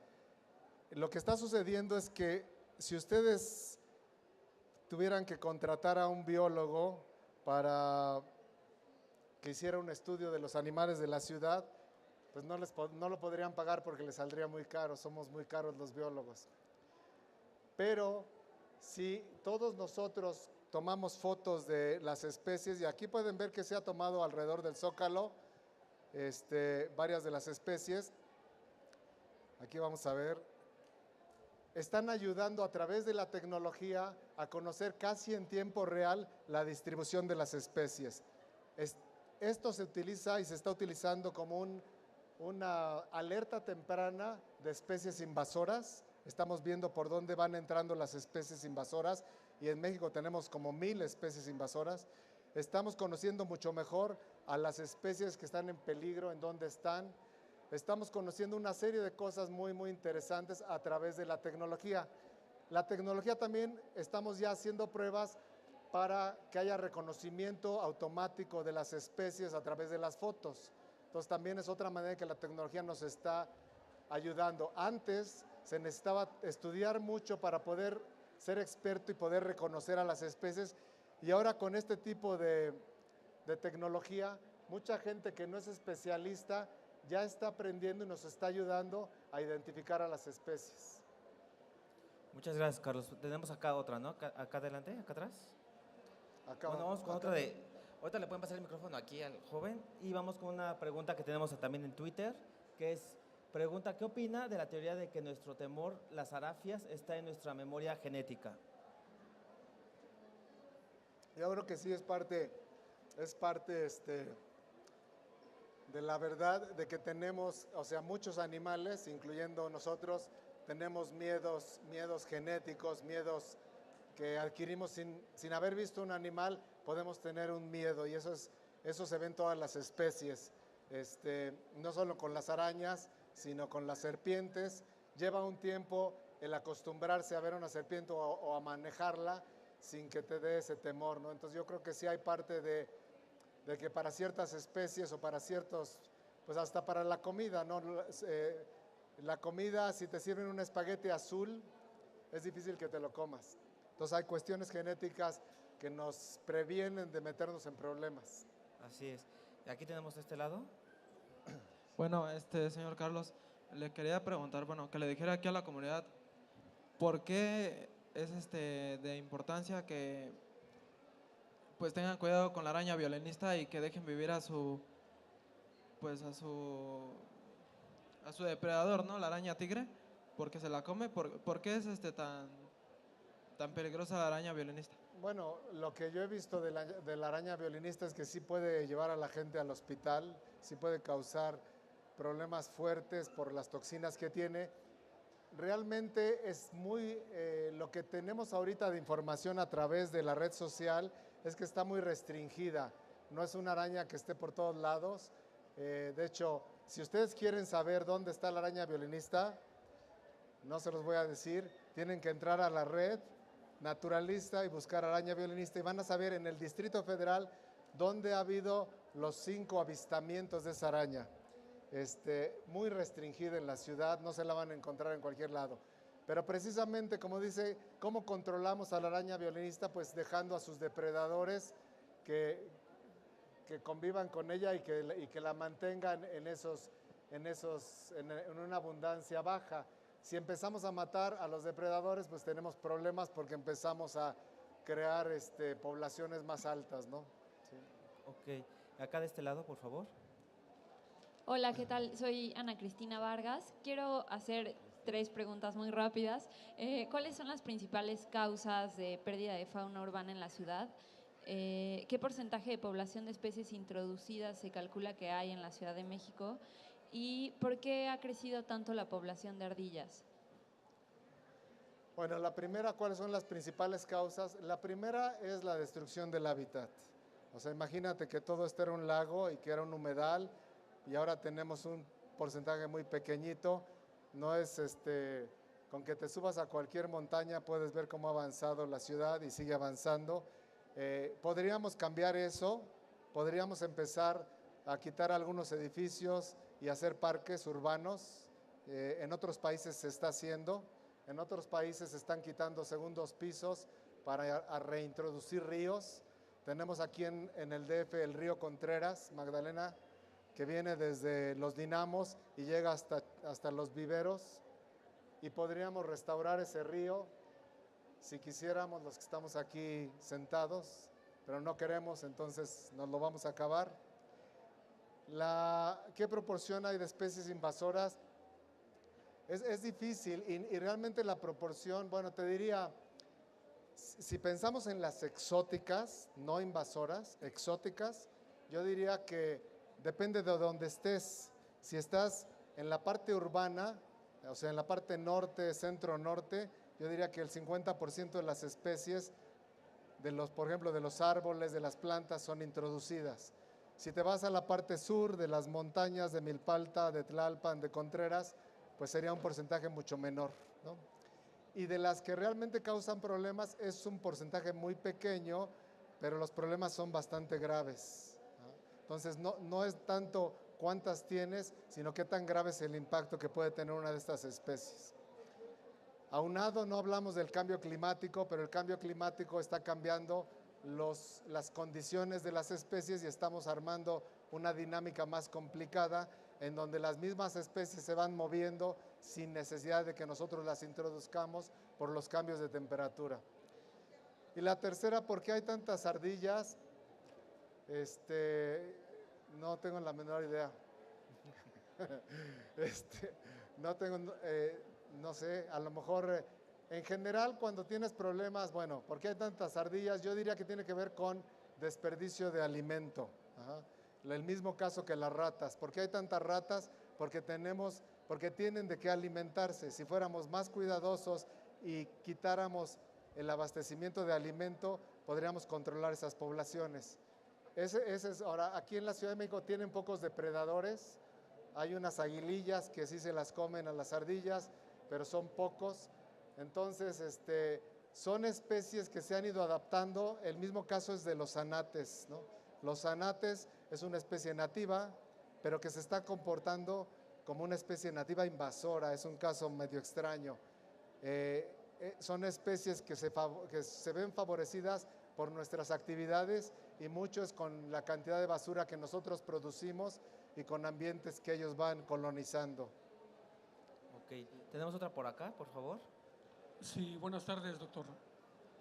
Lo que está sucediendo es que si ustedes tuvieran que contratar a un biólogo para que hiciera un estudio de los animales de la ciudad, pues no lo podrían pagar porque les saldría muy caro, somos muy caros los biólogos. Pero si todos nosotros tomamos fotos de las especies, y aquí pueden ver que se ha tomado alrededor del Zócalo, varias de las especies, aquí vamos a ver, están ayudando a través de la tecnología a conocer casi en tiempo real la distribución de las especies. Esto se utiliza y se está utilizando como una alerta temprana de especies invasoras. Estamos viendo por dónde van entrando las especies invasoras y en México tenemos como 1000 especies invasoras. Estamos conociendo mucho mejor a las especies que están en peligro, en dónde están. Estamos conociendo una serie de cosas muy, muy interesantes a través de la tecnología. La tecnología también estamos ya haciendo pruebas para que haya reconocimiento automático de las especies a través de las fotos. Entonces también es otra manera que la tecnología nos está ayudando. Antes se necesitaba estudiar mucho para poder ser experto y poder reconocer a las especies, y ahora con este tipo de tecnología, mucha gente que no es especialista ya está aprendiendo y nos está ayudando a identificar a las especies. Muchas gracias, Carlos. Tenemos acá otra, ¿no? Acá adelante, acá atrás. Acá, Bueno, vamos con otra de... Ahorita le pueden pasar el micrófono aquí al joven y vamos con una pregunta que tenemos también en Twitter, que es, pregunta: ¿qué opina de la teoría de que nuestro temor, las arafias, está en nuestra memoria genética? Yo creo que sí es parte de la verdad de que tenemos, o sea, muchos animales, incluyendo nosotros, tenemos miedos genéticos, miedos que adquirimos sin haber visto un animal, podemos tener un miedo, y eso se ve en todas las especies, no solo con las arañas, sino con las serpientes. Lleva un tiempo el acostumbrarse a ver una serpiente o a manejarla sin que te dé ese temor, ¿no? Entonces yo creo que sí hay parte de que para ciertas especies o para ciertos, pues hasta para la comida, ¿no? La comida, si te sirven un espagueti azul, es difícil que te lo comas. Entonces hay cuestiones genéticas que nos previenen de meternos en problemas. Así es. Y aquí tenemos de este lado. Bueno, señor Carlos, le quería preguntar, bueno, que le dijera aquí a la comunidad, ¿por qué es de importancia que pues tengan cuidado con la araña violinista y que dejen vivir a su depredador, ¿no? La araña tigre, porque se la come? ¿Por qué es tan peligrosa la araña violinista? Bueno, lo que yo he visto de la araña violinista es que sí puede llevar a la gente al hospital, sí puede causar problemas fuertes por las toxinas que tiene, realmente es muy, lo que tenemos ahorita de información a través de la red social es que está muy restringida. No es una araña que esté por todos lados. De hecho, si ustedes quieren saber dónde está la araña violinista, no se los voy a decir, tienen que entrar a la red naturalista y buscar araña violinista y van a saber en el Distrito Federal dónde ha habido los 5 avistamientos de esa araña. Muy restringida en la ciudad, no se la van a encontrar en cualquier lado. Pero precisamente, como dice, ¿cómo controlamos a la araña violinista? Pues dejando a sus depredadores que convivan con ella y que la mantengan en una abundancia baja. Si empezamos a matar a los depredadores, pues tenemos problemas porque empezamos a crear poblaciones más altas, ¿no? Sí. Ok, acá de este lado, por favor. Hola, ¿qué tal? Soy Ana Cristina Vargas. Quiero hacer 3 preguntas muy rápidas. ¿Cuáles son las principales causas de pérdida de fauna urbana en la ciudad? ¿Qué porcentaje de población de especies introducidas se calcula que hay en la Ciudad de México? ¿Y por qué ha crecido tanto la población de ardillas? Bueno, la primera, ¿cuáles son las principales causas? La primera es la destrucción del hábitat. O sea, imagínate que todo esto era un lago y que era un humedal y ahora tenemos un porcentaje muy pequeñito. No es con que te subas a cualquier montaña puedes ver cómo ha avanzado la ciudad y sigue avanzando. Podríamos cambiar eso, podríamos empezar a quitar algunos edificios y hacer parques urbanos. En otros países se está haciendo, en otros países se están quitando segundos pisos para reintroducir ríos. Tenemos aquí en el DF el río Contreras, Magdalena, que viene desde los dinamos y llega hasta los viveros y podríamos restaurar ese río si quisiéramos los que estamos aquí sentados, pero no queremos, entonces nos lo vamos a acabar. ¿Qué proporción hay de especies invasoras? Es difícil y realmente la proporción, bueno, te diría, si pensamos en las exóticas, no invasoras, exóticas, yo diría que depende de dónde estés. Si estás en la parte urbana, o sea, en la parte norte, centro-norte, yo diría que el 50% de las especies, por ejemplo, de los árboles, de las plantas, son introducidas. Si te vas a la parte sur de las montañas de Milpalta, de Tlalpan, de Contreras, pues sería un porcentaje mucho menor, ¿no? Y de las que realmente causan problemas es un porcentaje muy pequeño, pero los problemas son bastante graves, ¿no? Entonces no es tanto cuántas tienes, sino qué tan grave es el impacto que puede tener una de estas especies. Aunado, no hablamos del cambio climático, pero el cambio climático está cambiando las condiciones de las especies y estamos armando una dinámica más complicada en donde las mismas especies se van moviendo sin necesidad de que nosotros las introduzcamos por los cambios de temperatura. Y la tercera, ¿por qué hay tantas ardillas? No tengo la menor idea. No tengo, no sé, a lo mejor en general cuando tienes problemas, bueno, ¿por qué hay tantas ardillas? Yo diría que tiene que ver con desperdicio de alimento. Ajá. El mismo caso que las ratas. ¿Por qué hay tantas ratas? Porque tienen de qué alimentarse. Si fuéramos más cuidadosos y quitáramos el abastecimiento de alimento, podríamos controlar esas poblaciones. Ahora, aquí en la Ciudad de México tienen pocos depredadores. Hay unas aguilillas que sí se las comen a las ardillas, pero son pocos. Entonces, son especies que se han ido adaptando. El mismo caso es de los zanates, ¿no? Los zanates es una especie nativa, pero que se está comportando como una especie nativa invasora. Es un caso medio extraño. Son especies que se ven favorecidas por nuestras actividades y muchos con la cantidad de basura que nosotros producimos y con ambientes que ellos van colonizando. Ok, tenemos otra por acá, por favor. Sí, buenas tardes, doctor.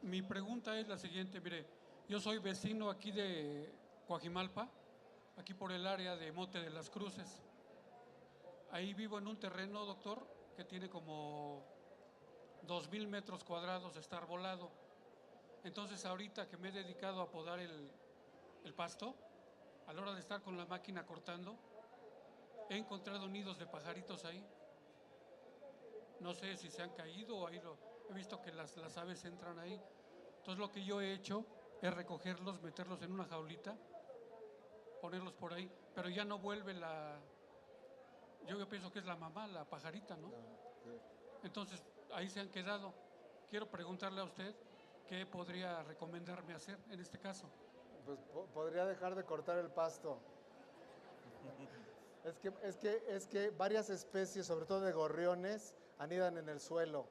Mi pregunta es la siguiente, mire, yo soy vecino aquí de Coajimalpa, aquí por el área de Monte de las Cruces. Ahí vivo en un terreno, doctor, que tiene como 2,000 metros cuadrados, está arbolado. Entonces, ahorita que me he dedicado a podar el pasto, a la hora de estar con la máquina cortando, he encontrado nidos de pajaritos ahí. No sé si se han caído o he visto que las aves entran ahí. Entonces lo que yo he hecho es recogerlos, meterlos en una jaulita, ponerlos por ahí, pero ya no vuelve yo pienso que es la mamá, la pajarita, ¿no? Entonces ahí se han quedado. Quiero preguntarle a usted qué podría recomendarme hacer en este caso. Pues podría dejar de cortar el pasto. Es que varias especies, sobre todo de gorriones, anidan en el suelo.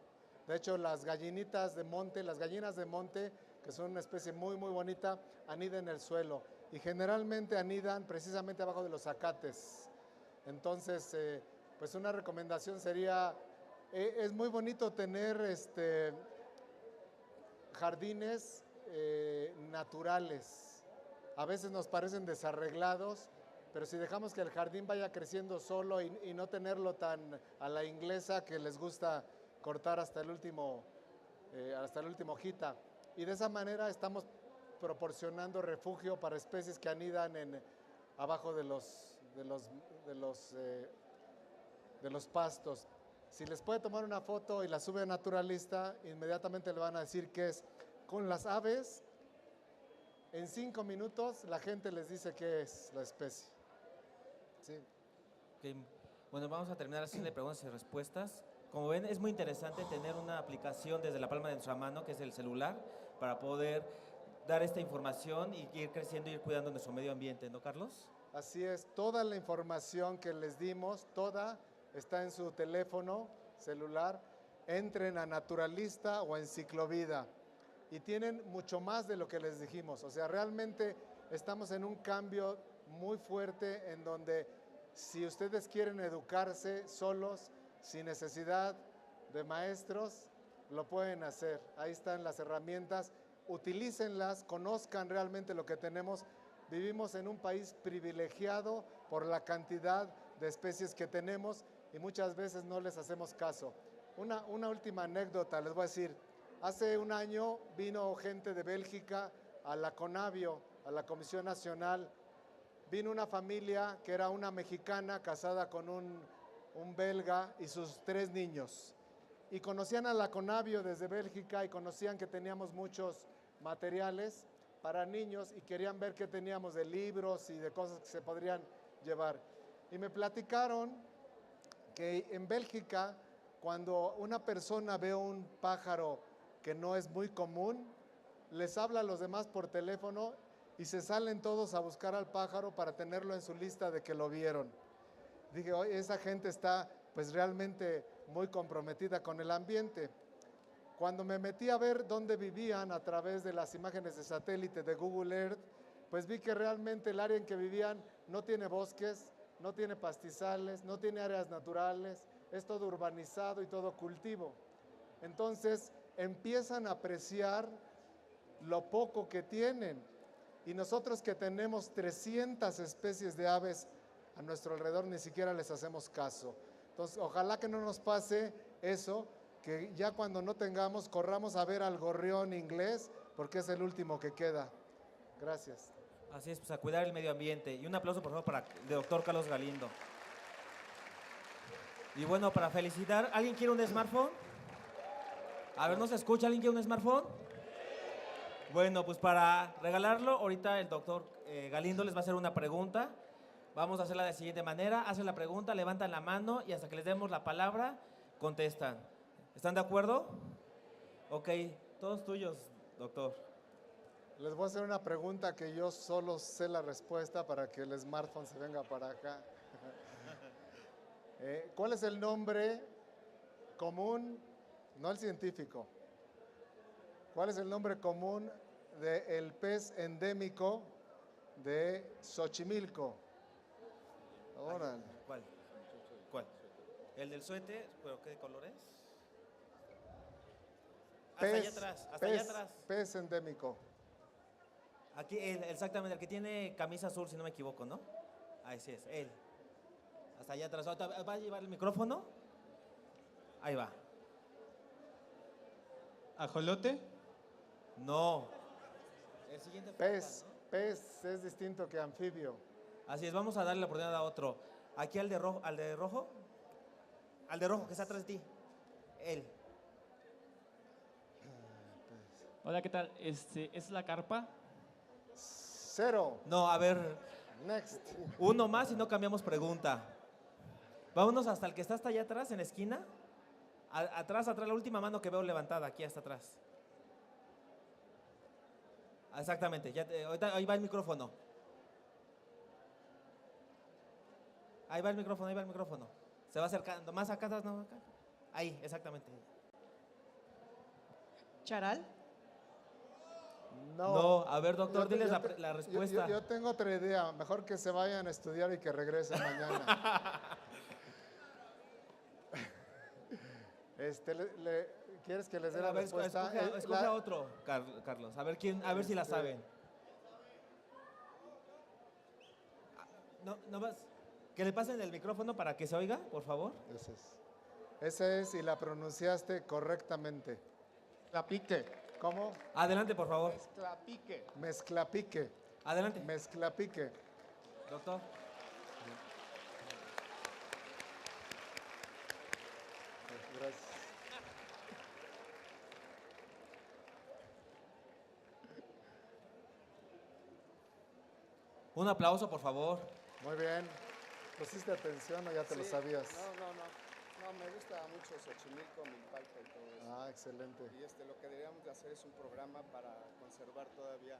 De hecho, las gallinitas de monte, las gallinas de monte, que son una especie muy, muy bonita, anidan en el suelo. Y generalmente anidan precisamente abajo de los zacates. Entonces, pues una recomendación sería, es muy bonito tener jardines naturales. A veces nos parecen desarreglados, pero si dejamos que el jardín vaya creciendo solo y no tenerlo tan a la inglesa que les gusta cortar hasta el último hojita. Y de esa manera estamos proporcionando refugio para especies que anidan abajo de los pastos. Si les puede tomar una foto y la sube a Naturalista, inmediatamente le van a decir que es. Con las aves, en 5 minutos la gente les dice qué es la especie. Sí. Okay. Bueno, vamos a terminar la sesión de preguntas y respuestas. Como ven, es muy interesante tener una aplicación desde la palma de nuestra mano, que es el celular, para poder dar esta información y ir creciendo y ir cuidando nuestro medio ambiente, ¿no, Carlos? Así es, toda la información que les dimos, toda está en su teléfono celular. Entren a Naturalista o en Ciclovida y tienen mucho más de lo que les dijimos. O sea, realmente estamos en un cambio muy fuerte en donde si ustedes quieren educarse solos, sin necesidad de maestros, lo pueden hacer. Ahí están las herramientas, utilícenlas, conozcan realmente lo que tenemos. Vivimos en un país privilegiado por la cantidad de especies que tenemos y muchas veces no les hacemos caso. Una última anécdota les voy a decir. Hace un año vino gente de Bélgica a la CONABIO, a la Comisión Nacional. Vino una familia que era una mexicana casada con un belga y sus 3 niños. Y conocían a la CONABIO desde Bélgica y conocían que teníamos muchos materiales para niños y querían ver qué teníamos de libros y de cosas que se podrían llevar. Y me platicaron que en Bélgica, cuando una persona ve un pájaro que no es muy común, les habla a los demás por teléfono y se salen todos a buscar al pájaro para tenerlo en su lista de que lo vieron. Dije, oye, esa gente está pues realmente muy comprometida con el ambiente. Cuando me metí a ver dónde vivían a través de las imágenes de satélite de Google Earth, pues vi que realmente el área en que vivían no tiene bosques, no tiene pastizales, no tiene áreas naturales, es todo urbanizado y todo cultivo. Entonces empiezan a apreciar lo poco que tienen. Y nosotros que tenemos 300 especies de aves a nuestro alrededor, ni siquiera les hacemos caso. Entonces, ojalá que no nos pase eso, que ya cuando no tengamos, corramos a ver al gorrión inglés, porque es el último que queda. Gracias. Así es, pues a cuidar el medio ambiente. Y un aplauso, por favor, para el doctor Carlos Galindo. Y bueno, para felicitar, ¿alguien quiere un smartphone? A ver, ¿no se escucha? ¿Alguien quiere un smartphone? Bueno, pues para regalarlo, ahorita el doctor Galindo les va a hacer una pregunta. Vamos a hacerla de la siguiente manera. Hacen la pregunta, levantan la mano y hasta que les demos la palabra, contestan. ¿Están de acuerdo? Ok, todos tuyos, doctor. Les voy a hacer una pregunta que yo solo sé la respuesta para que el smartphone se venga para acá. ¿Cuál es el nombre común, no el científico? ¿Cuál es el nombre común del pez endémico de Xochimilco? Órale. ¿Cuál? ¿El del suéter? ¿Pero qué color es? Hasta allá atrás, hasta allá atrás. Pez endémico. Aquí, exactamente, el que tiene camisa azul, si no me equivoco, ¿no? Ahí sí es, él. Hasta allá atrás. ¿Va a llevar el micrófono? Ahí va. ¿Ajolote? No. El siguiente Pez, falta, ¿no? pez es distinto que anfibio. Así es, vamos a darle la oportunidad a otro. Aquí al de rojo. Al de rojo que está atrás de ti. Él. Hola, ¿qué tal? ¿Es la carpa? 0. No, a ver, Next. uno más y no cambiamos pregunta. Vámonos hasta el que está hasta allá atrás, en la esquina. Atrás, la última mano que veo levantada, aquí hasta atrás. Exactamente, ahorita, ahí va el micrófono. Ahí va el micrófono. Se va acercando, más acá atrás, no, acá. Ahí, exactamente. ¿Charal? No, a ver, doctor, Yo te- diles yo la, te- la respuesta. Yo tengo otra idea. Mejor que se vayan a estudiar y que regresen mañana. ¿Quieres que les dé la A ver, respuesta? escoge a otro, Carlos. A ver a ver si la saben. No más. Que le pasen el micrófono para que se oiga, por favor. Ese es, y la pronunciaste correctamente. Mezclapique. ¿Cómo? Adelante, por favor. Mezclapique. Mezclapique. Adelante. Mezclapique. Doctor. Gracias. Un aplauso, por favor. Muy bien. ¿Pusiste atención o ya te lo Sí, sabías? No, me gusta mucho Xochimilco, Milpalta y todo eso. Ah, excelente. Y lo que deberíamos de hacer es un programa para conservar todavía,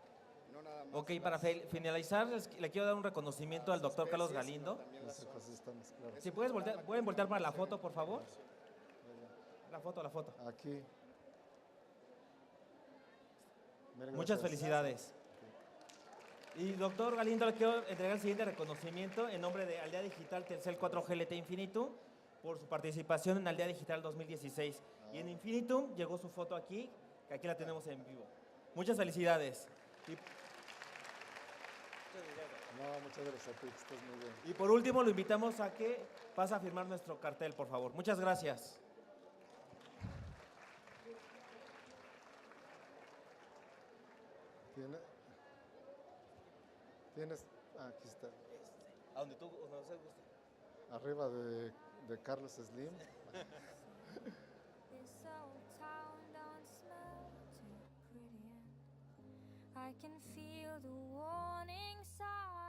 no nada más. Ok, para finalizar, le quiero dar un reconocimiento al doctor Carlos Galindo. Los ecosistemas, claro. Si pueden voltear para la foto, por favor. La foto. Aquí. Mil Muchas gracias. felicidades. Y doctor Galindo, le quiero entregar el siguiente reconocimiento en nombre de Aldea Digital Telcel 4G LTE Infinitum por su participación en Aldea Digital 2016. Y en Infinitum llegó su foto aquí, que aquí la tenemos en vivo. Muchas felicidades. No, muchas gracias a ti, estás muy bien. Y por último, lo invitamos a que pase a firmar nuestro cartel, por favor. Muchas gracias. ¿Tienes? Aquí está. A donde tú no se guste. Arriba de Carlos Slim. This old town don't smell too pretty, and I can feel the warning signs.